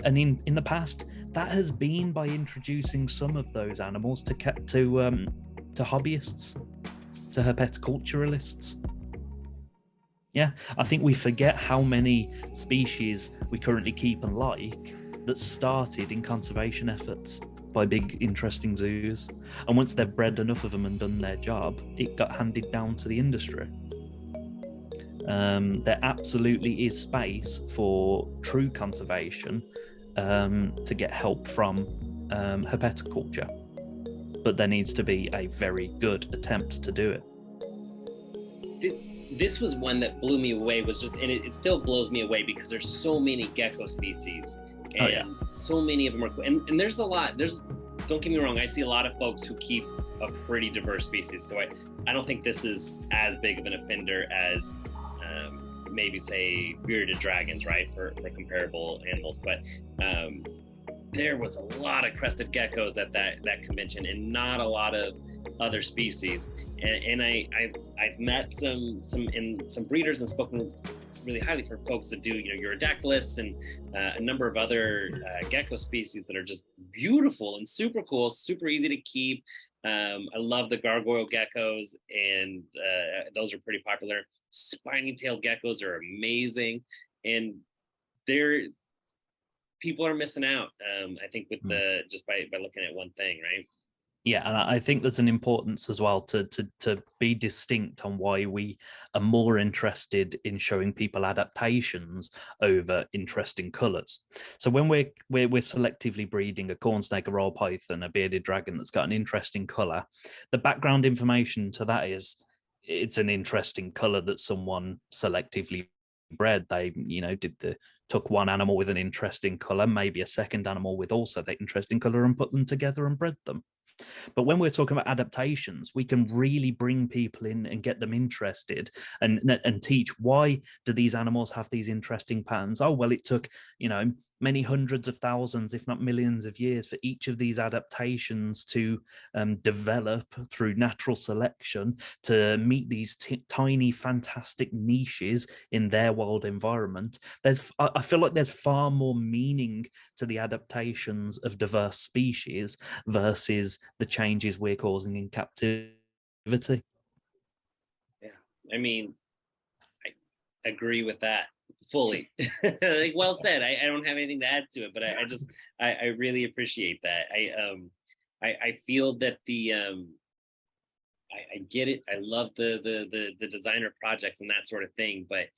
And in the past, that has been by introducing some of those animals to hobbyists, to herpetoculturalists. Yeah, I think we forget how many species we currently keep and like that started in conservation efforts by big, interesting zoos. And once they've bred enough of them and done their job, it got handed down to the industry. There absolutely is space for true conservation to get help from herpetoculture. But there needs to be a very good attempt to do it. This was one that blew me away, and it still blows me away because there's so many gecko species. And so many of them are cool. And there's a lot. Don't get me wrong, I see a lot of folks who keep a pretty diverse species. So I don't think this is as big of an offender as maybe say bearded dragons, right? For comparable animals. But there was a lot of crested geckos at that convention and not a lot of other species. And I've met some breeders and spoken really highly for folks that do, Urodactylus and a number of other gecko species that are just beautiful and super cool, super easy to keep. I love the gargoyle geckos, and those are pretty popular. Spiny-tailed geckos are amazing, and they're people are missing out. I think with the just by looking at one thing, right? Yeah, and I think there's an importance as well to be distinct on why we are more interested in showing people adaptations over interesting colours. So when we're selectively breeding a corn snake, a royal python, a bearded dragon that's got an interesting colour, the background information to that is it's an interesting colour that someone selectively bred. They took one animal with an interesting colour, maybe a second animal with also that interesting colour, and put them together and bred them. But when we're talking about adaptations, we can really bring people in and get them interested and teach, why do these animals have these interesting patterns? Oh, well, it took, many hundreds of thousands, if not millions of years for each of these adaptations to develop through natural selection to meet these tiny, fantastic niches in their wild environment. I feel like there's far more meaning to the adaptations of diverse species versus the changes we're causing in captivity. Yeah, I mean, I agree with that fully. Like, well said. I don't have anything to add to it, but I really appreciate that. I feel that I get it. I love the designer projects and that sort of thing, but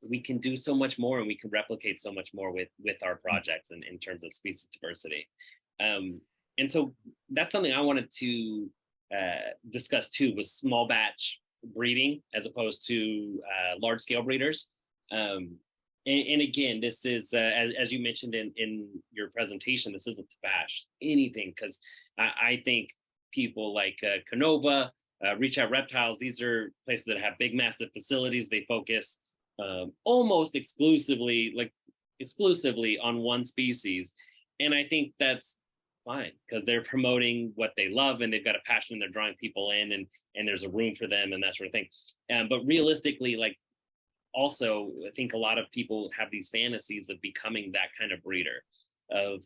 we can do so much more, and we can replicate so much more with our projects and in terms of species diversity. And so that's something I wanted to discuss too, was small batch breeding as opposed to large scale breeders. And again, this is as you mentioned in your presentation, this isn't to bash anything, because I think people like Canova, Reach Out Reptiles, these are places that have big, massive facilities. They focus almost exclusively on one species, and I think that's fine, because they're promoting what they love and they've got a passion and they're drawing people in, and there's a room for them and that sort of thing. But realistically, also, I think a lot of people have these fantasies of becoming that kind of breeder, of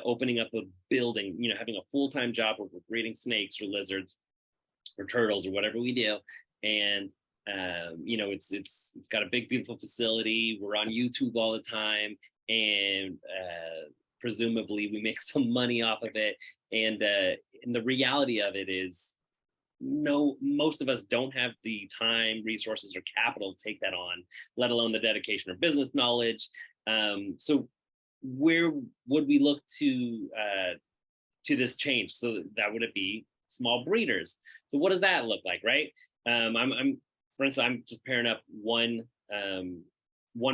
opening up a building, having a full-time job where we're breeding snakes or lizards or turtles or whatever we do. And it's got a big, beautiful facility. We're on YouTube all the time, and presumably we make some money off of it. And the reality of it is, no, most of us don't have the time, resources, or capital to take that on, let alone the dedication or business knowledge. So where would we look to this change? So that would it be small breeders. So what does that look like, right? For instance, I'm just pairing up one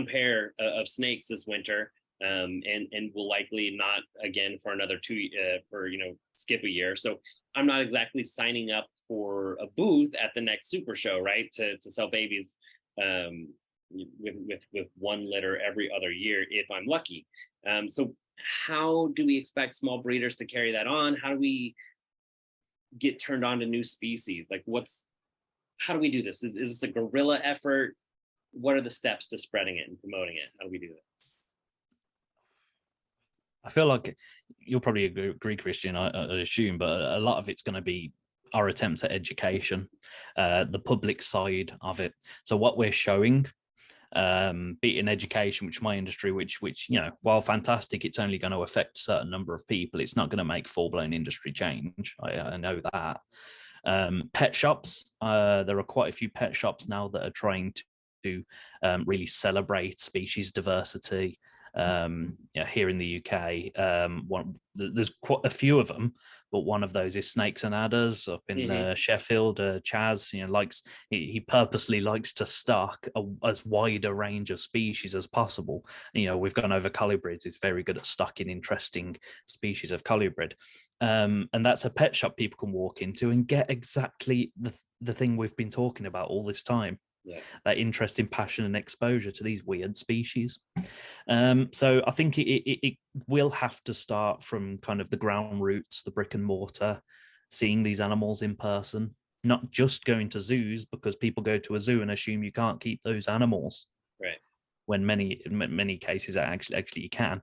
pair of snakes this winter, and will likely not again for another skip a year. So I'm not exactly signing up for a booth at the next super show, right? To sell babies with one litter every other year if I'm lucky. So how do we expect small breeders to carry that on? How do we get turned on to new species? How do we do this? Is this a guerrilla effort? What are the steps to spreading it and promoting it? How do we do this? I feel like you'll probably agree, Christian, I assume, but a lot of it's going to be our attempts at education, the public side of it. So what we're showing, be it in education, which is my industry, which while fantastic, it's only going to affect a certain number of people. It's not going to make full-blown industry change. I know that. Pet shops, there are quite a few pet shops now that are trying to really celebrate species diversity. Here in the UK, there's quite a few of them, but one of those is Snakes and Adders up in Sheffield. Chaz, he purposely likes to stock as wide a range of species as possible. We've gone over colubrids. It's very good at stocking interesting species of colubrid, and that's a pet shop people can walk into and get exactly the thing we've been talking about all this time. Yeah. That interest in passion and exposure to these weird species. So I think it will have to start from kind of the ground roots, the brick and mortar, seeing these animals in person, not just going to zoos, because people go to a zoo and assume you can't keep those animals. Right. When in many cases actually you can.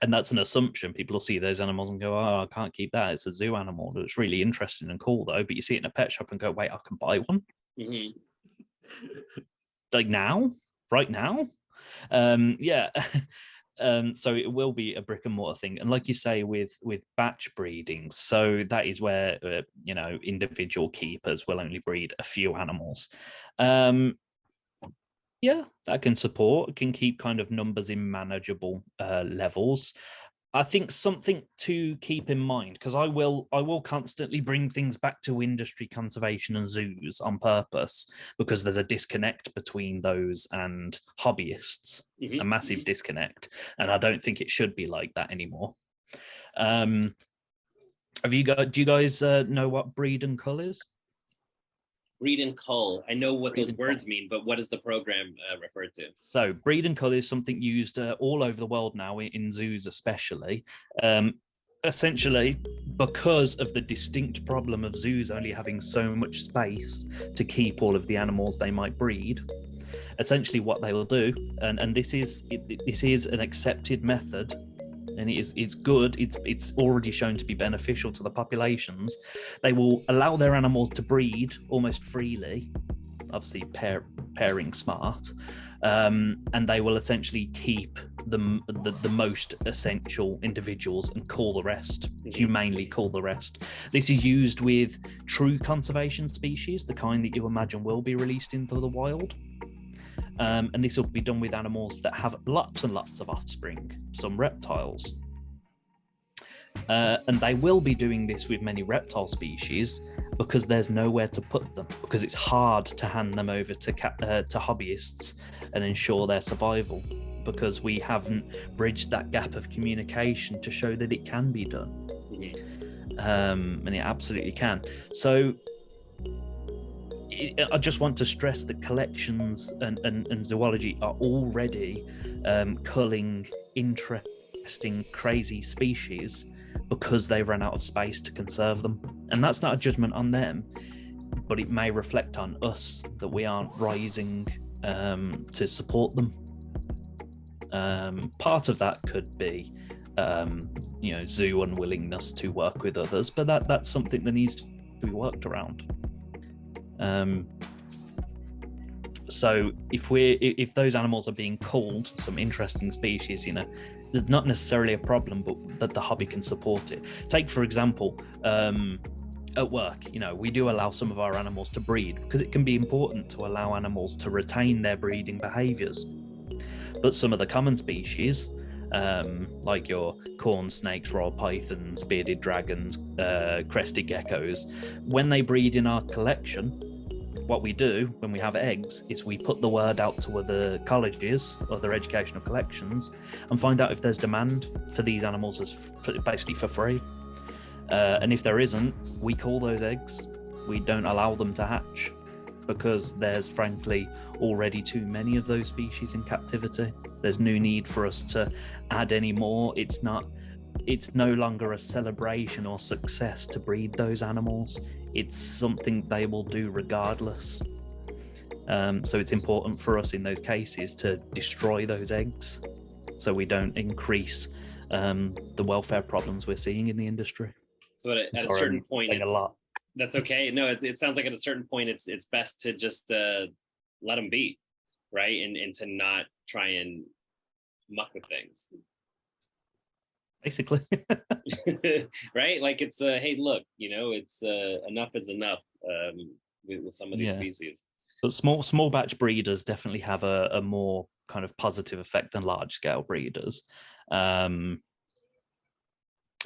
And that's an assumption. People will see those animals and go, "Oh, I can't keep that. It's a zoo animal. It's really interesting and cool, though." But you see it in a pet shop and go, "Wait, I can buy one." Mm-hmm. Like now, right now. Yeah. So it will be a brick and mortar thing, and like you say, with batch breeding, so that is where individual keepers will only breed a few animals. Yeah, that can keep kind of numbers in manageable levels. I think something to keep in mind, because I will constantly bring things back to industry, conservation, and zoos on purpose, because there's a disconnect between those and hobbyists, a massive disconnect, and I don't think it should be like that anymore. Do you guys know what breed and cull is? Breed and cull. I know what those words mean, but what does the program refer to? So breed and cull is something used all over the world now, in zoos especially. Essentially, because of the distinct problem of zoos only having so much space to keep all of the animals they might breed, essentially what they will do, and this is an accepted method, and it's good. It's already shown to be beneficial to the populations. They will allow their animals to breed almost freely, obviously pairing smart, and they will essentially keep the most essential individuals and cull the rest, humanely cull the rest. This is used with true conservation species, the kind that you imagine will be released into the wild. And this will be done with animals that have lots and lots of offspring, some reptiles. And they will be doing this with many reptile species because there's nowhere to put them, because it's hard to hand them over to hobbyists and ensure their survival, because we haven't bridged that gap of communication to show that it can be done. And it absolutely can. So I just want to stress that collections and zoology are already culling interesting, crazy species because they've run out of space to conserve them. And that's not a judgment on them, but it may reflect on us that we aren't rising to support them. Part of that could be zoo unwillingness to work with others, but that's something that needs to be worked around. So if those animals are being culled, some interesting species, there's not necessarily a problem, but that the hobby can support it. Take, for example, at work, we do allow some of our animals to breed because it can be important to allow animals to retain their breeding behaviors. But some of the common species, like your corn snakes, royal pythons, bearded dragons, crested geckos, when they breed in our collection, what we do when we have eggs is we put the word out to other colleges, other educational collections, and find out if there's demand for these animals basically for free. And if there isn't, we cull those eggs. We don't allow them to hatch because there's frankly already too many of those species in captivity. There's no need for us to add any more. It's no longer a celebration or success to breed those animals. It's something they will do regardless. So it's important for us in those cases to destroy those eggs so we don't increase the welfare problems we're seeing in the industry. So at a certain point, that's okay. No, it sounds like at a certain point, it's best to just let them be, right? And to not try and muck with things. Basically. Right? Like it's hey, look, it's enough is enough with some of these species. But small batch breeders definitely have a more kind of positive effect than large scale breeders.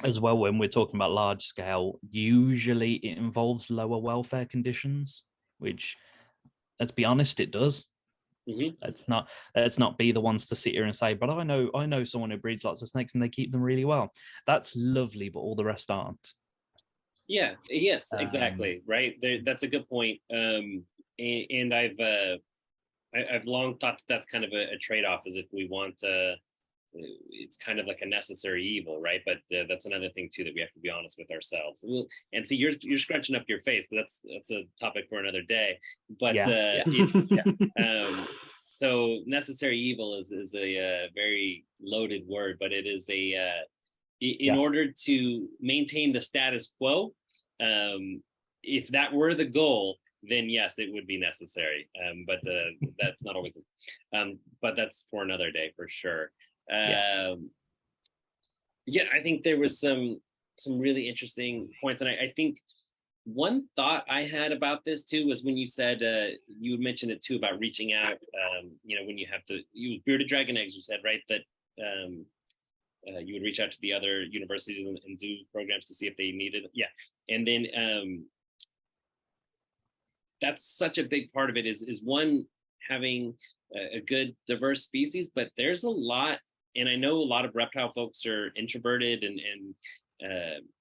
As well, when we're talking about large scale, usually it involves lower welfare conditions, which, let's be honest, it does. Let's not be the ones to sit here and say, but I know someone who breeds lots of snakes and they keep them really well. That's lovely, but all the rest aren't. Yes, exactly. Right. That's a good point. And I've long thought that's kind of a trade-off, is if we want it's kind of like a necessary evil, right? But that's another thing too that we have to be honest with ourselves. And see, you're scrunching up your face, but that's a topic for another day. But so necessary evil is a very loaded word, but it is in order to maintain the status quo. If that were the goal, then yes, it would be necessary. But that's not always. But that's for another day for sure. I think there was some really interesting points, and I think one thought I had about this too was when you said you mentioned it too about reaching out. When you have to use bearded dragon eggs, you said, right, that you would reach out to the other universities and zoo programs to see if they needed. And then that's such a big part of it is one, having a good diverse species, but there's a lot. And I know a lot of reptile folks are introverted and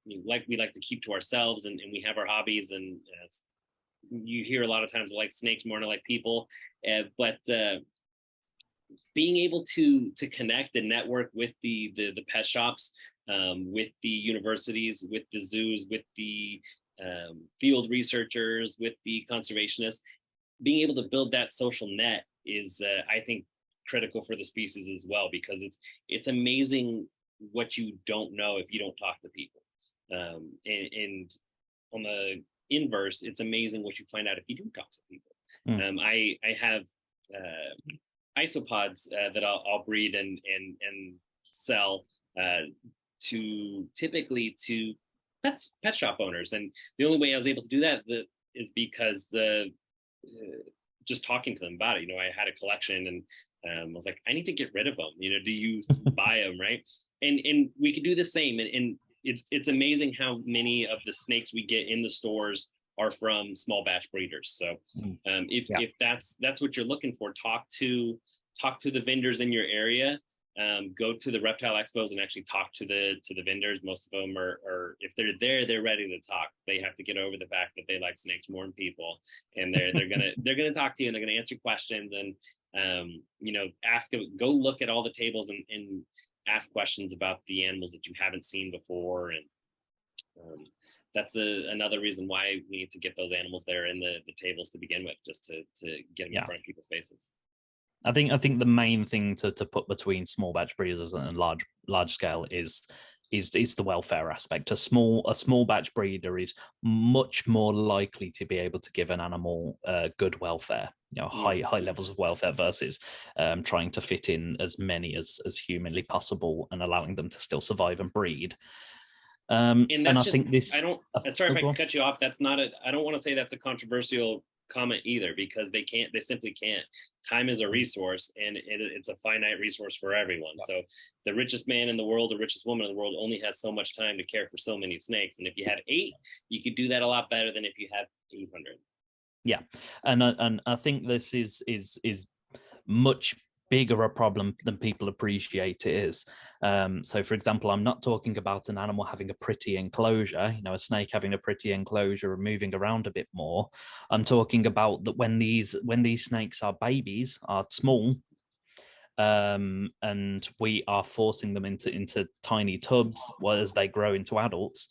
we like to keep to ourselves, and we have our hobbies, and you hear a lot of times like snakes more than like people, but being able to connect and network with the pet shops, with the universities, with the zoos, with the field researchers, with the conservationists, being able to build that social net is I think critical for the species as well, because it's amazing what you don't know if you don't talk to people, and on the inverse, it's amazing what you find out if you do talk to people. I have isopods that I'll breed and sell to typically to pet shop owners, and the only way I was able to do that is because just talking to them about it. I had a collection, and I was like, I need to get rid of them. Do you buy them, right? And we could do the same. And it's amazing how many of the snakes we get in the stores are from small batch breeders. So if that's what you're looking for, talk to the vendors in your area. Go to the reptile expos and actually talk to the vendors. Most of them are if they're there, they're ready to talk. They have to get over the fact that they like snakes more than people, and they're gonna talk to you, and they're gonna answer questions, and go look at all the tables and ask questions about the animals that you haven't seen before. And that's another reason why we need to get those animals there in the tables to begin with, just to get them in front of people's faces. I think the main thing to put between small batch breeders and large scale is the welfare aspect. A small batch breeder is much more likely to be able to give an animal good welfare, high levels of welfare, versus trying to fit in as many as humanly possible and allowing them to still survive and breed. And I think this. Sorry if I can cut you off. That's not I don't want to say that's a controversial comment either, because they simply can't. Time is a resource, and it's a finite resource for everyone. So the richest man in the world, the richest woman in the world only has so much time to care for so many snakes. And if you had 8, you could do that a lot better than if you had 800. Yeah, and I think this is much bigger a problem than people appreciate it is. So, for example, I'm not talking about an animal having a pretty enclosure, a snake having a pretty enclosure and moving around a bit more. I'm talking about that when these snakes are babies, are small, and we are forcing them into tiny tubs as they grow into adults,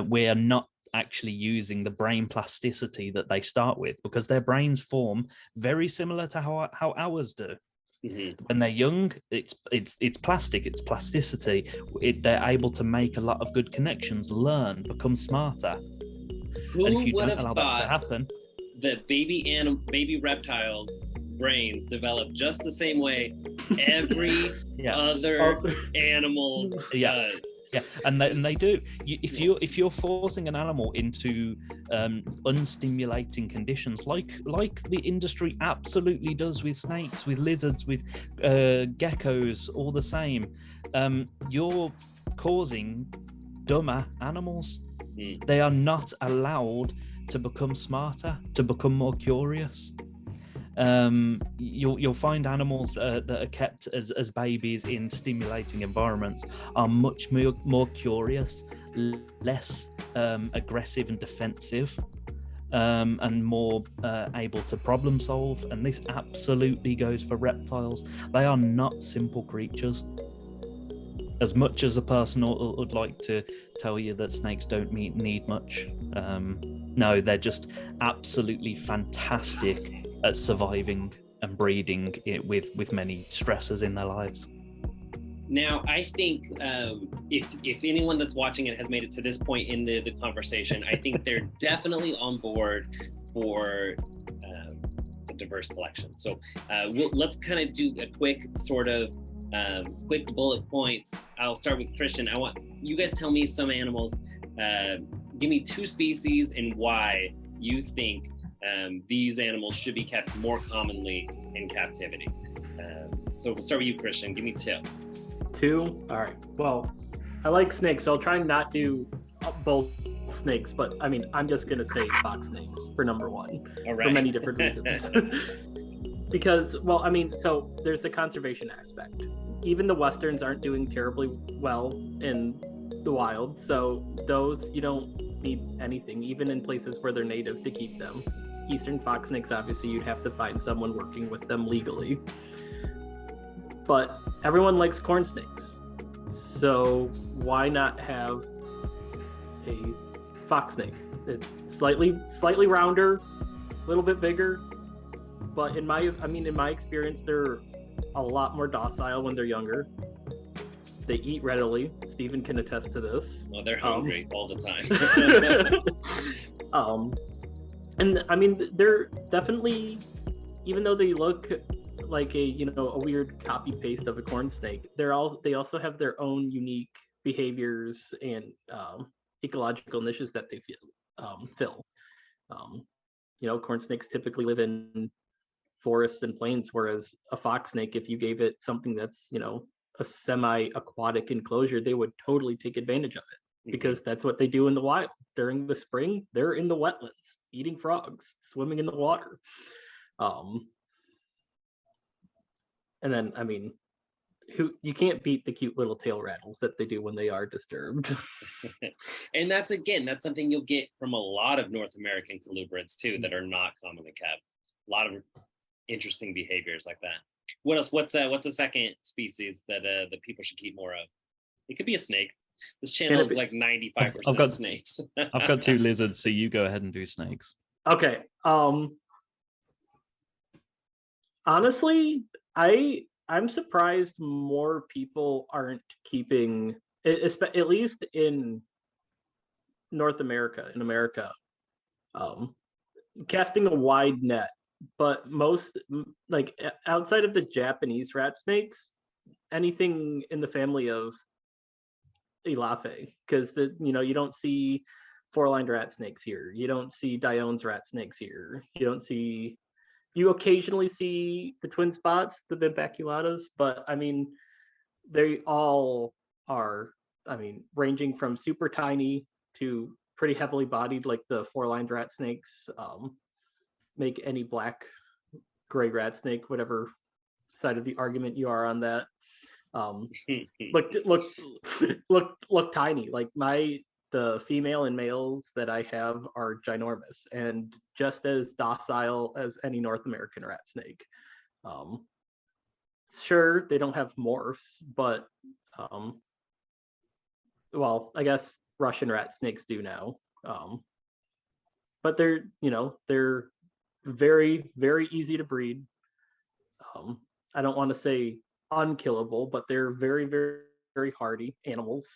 we are not actually using the brain plasticity that they start with, because their brains form very similar to how ours do. Mm-hmm. When they're young, it's plastic, it's plasticity. They're able to make a lot of good connections, learn, become smarter. Who and if you would don't have allow thought that to happen, that baby reptiles' brains develop just the same way every other animal does? Yeah, and they do. If you're forcing an animal into unstimulating conditions, like the industry absolutely does with snakes, with lizards, with geckos, all the same, you're causing dumber animals. They are not allowed to become smarter, to become more curious. You'll find animals that are kept as babies in stimulating environments are much more curious, less aggressive and defensive, and more able to problem solve. And this absolutely goes for reptiles. They are not simple creatures. as much as a person would like to tell you that snakes don't need much, no, they're just absolutely fantastic at surviving and breeding with many stresses in their lives. Now, I think if anyone that's watching it has made it to this point in the conversation, I think they're definitely on board for a diverse collection. So let's kind of do a quick sort of quick bullet points. I'll start with Christian. I want you guys tell me some animals. Give me 2 species and why you think these animals should be kept more commonly in captivity. So we'll start with you, Christian. Give me 2. 2? All right. Well, I like snakes, so I'll try not to both snakes, but I mean, I'm just going to say fox snakes for number 1 All right. for many different reasons. Because, well, I mean, so there's the conservation aspect. Even the Westerns aren't doing terribly well in the wild, so those, you don't need anything, even in places where they're native, to keep them. Eastern fox snakes, obviously, you'd have to find someone working with them legally. But everyone likes corn snakes, so why not have a fox snake? It's slightly rounder, a little bit bigger, but in my experience, they're a lot more docile when they're younger. They eat readily. Stephen can attest to this. Well, they're hungry all the time. And I mean, they're definitely, even though they look like a weird copy paste of a corn snake, they also have their own unique behaviors and ecological niches that they fill. Corn snakes typically live in forests and plains, whereas a fox snake, if you gave it something that's a semi-aquatic enclosure, they would totally take advantage of it, because that's what they do in the wild. During the spring, they're in the wetlands eating frogs, swimming in the water. And then, I mean, you can't beat the cute little tail rattles that they do when they are disturbed. And that's something you'll get from a lot of North American colubrids too, that are not commonly kept. A lot of interesting behaviors like that. What else? What's a second species that people should keep more of? It could be a snake. This channel is like 95% snakes. I've got 2 lizards, so you go ahead and do snakes. Okay. Honestly, I'm surprised more people aren't keeping, at least in North America, casting a wide net. But most, like, outside of the Japanese rat snakes, anything in the family of Elaphid, because you don't see 4-lined rat snakes here. You don't see Dion's rat snakes here. You occasionally see the twin spots, the bimbaculatas, but I mean, they all are, ranging from super tiny to pretty heavily bodied, like the 4-lined rat snakes. Make any black, gray rat snake, whatever side of the argument you are on that, look tiny. Like the female and males that I have are ginormous and just as docile as any North American rat snake. Sure, they don't have morphs, but well, I guess Russian rat snakes do now. But they're very, very easy to breed. I don't want to say unkillable, but they're very, very, very hardy animals.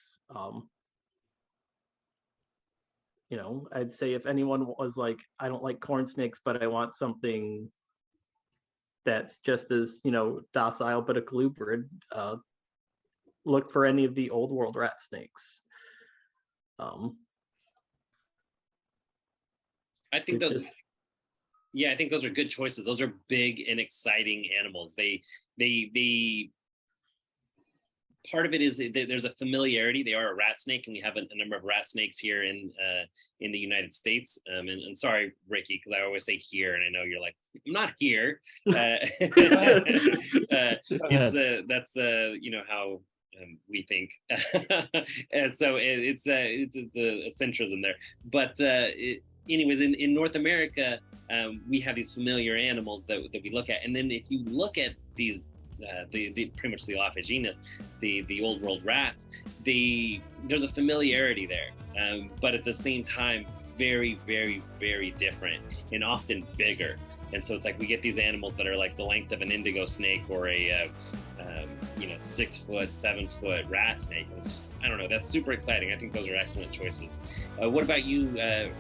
I'd say if anyone was like, I don't like corn snakes, but I want something that's just as, docile, but a colubrid, look for any of the old world rat snakes. I think those are good choices. Those are big and exciting animals. They part of it is there's a familiarity. They are a rat snake, and we have a number of rat snakes here in the United States. And sorry, Ricky, because I always say here, and I know you're like, I'm not here. That's how we think, and so it's a centrism there. But anyways, in North America, we have these familiar animals that we look at, and then if you look at these the pretty much the Alapha genus, the old world rats, there's a familiarity there, but at the same time, very, very, very different and often bigger. And so it's like we get these animals that are like the length of an indigo snake or a 6 foot, 7 foot rat snake. And it's just, I don't know, that's super exciting. I think those are excellent choices. What about you,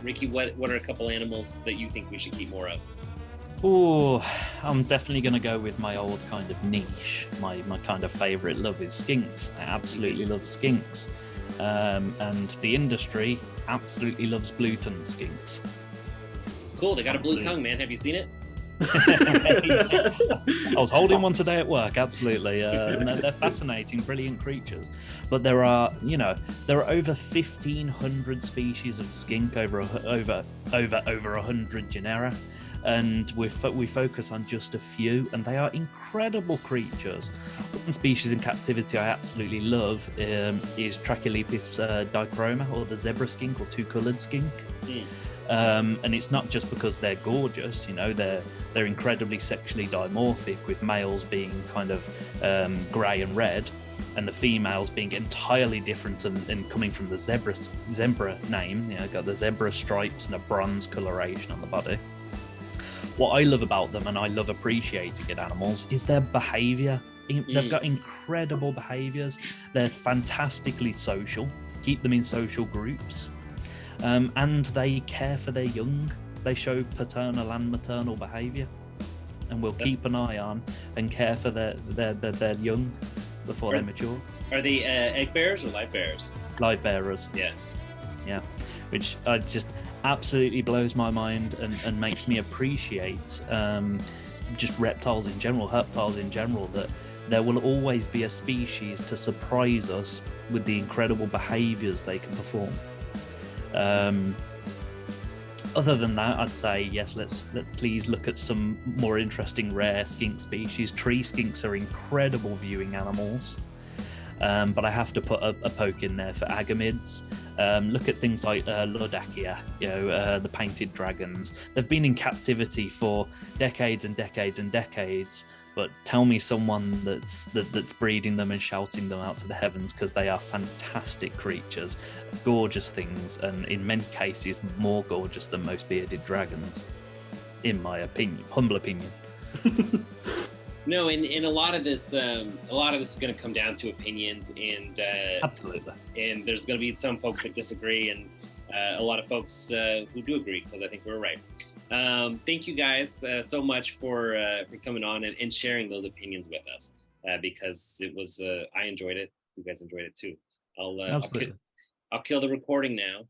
Ricky? What are a couple animals that you think we should keep more of? Oh, I'm definitely going to go with my old kind of niche. My kind of favorite love is skinks. I absolutely love skinks. And the industry absolutely loves blue tongue skinks. It's cool. They got a blue tongue, man. Have you seen it? I was holding one today at work. Absolutely, they're fascinating, brilliant creatures. But there are over 1,500 species of skink, over 100 genera, and we focus on just a few, and they are incredible creatures. One species in captivity I absolutely love is Trachylepis dichroma, or the zebra skink, or two-coloured skink. And it's not just because they're gorgeous, they're incredibly sexually dimorphic, with males being kind of grey and red, and the females being entirely different and coming from the zebra name. Got the zebra stripes and a bronze coloration on the body. What I love about them, and I love appreciating in animals, is their behaviour. They've got incredible behaviours. They're fantastically social. Keep them in social groups. And they care for their young. They show paternal and maternal behaviour, and will keep an eye on and care for their young before they mature. Are they egg bearers or live bearers? Live bearers. Yeah. Which just absolutely blows my mind and makes me appreciate just reptiles in general, that there will always be a species to surprise us with the incredible behaviours they can perform. Other than that, I'd say yes, let's please look at some more interesting rare skink species. Tree skinks are incredible viewing animals, but I have to put a poke in there for agamids. Look at things like Lodacea, the painted dragons. They've been in captivity for decades and decades and decades, but tell me someone that's breeding them and shouting them out to the heavens, because they are fantastic creatures, gorgeous things, and in many cases more gorgeous than most bearded dragons, in my opinion, humble opinion. No, and a lot of this is going to come down to opinions, and absolutely. And there's going to be some folks that disagree, and a lot of folks who do agree, because I think we're right. Thank you guys so much for coming on and sharing those opinions with us, because it was I enjoyed it. You guys enjoyed it too. I'll kill the recording now.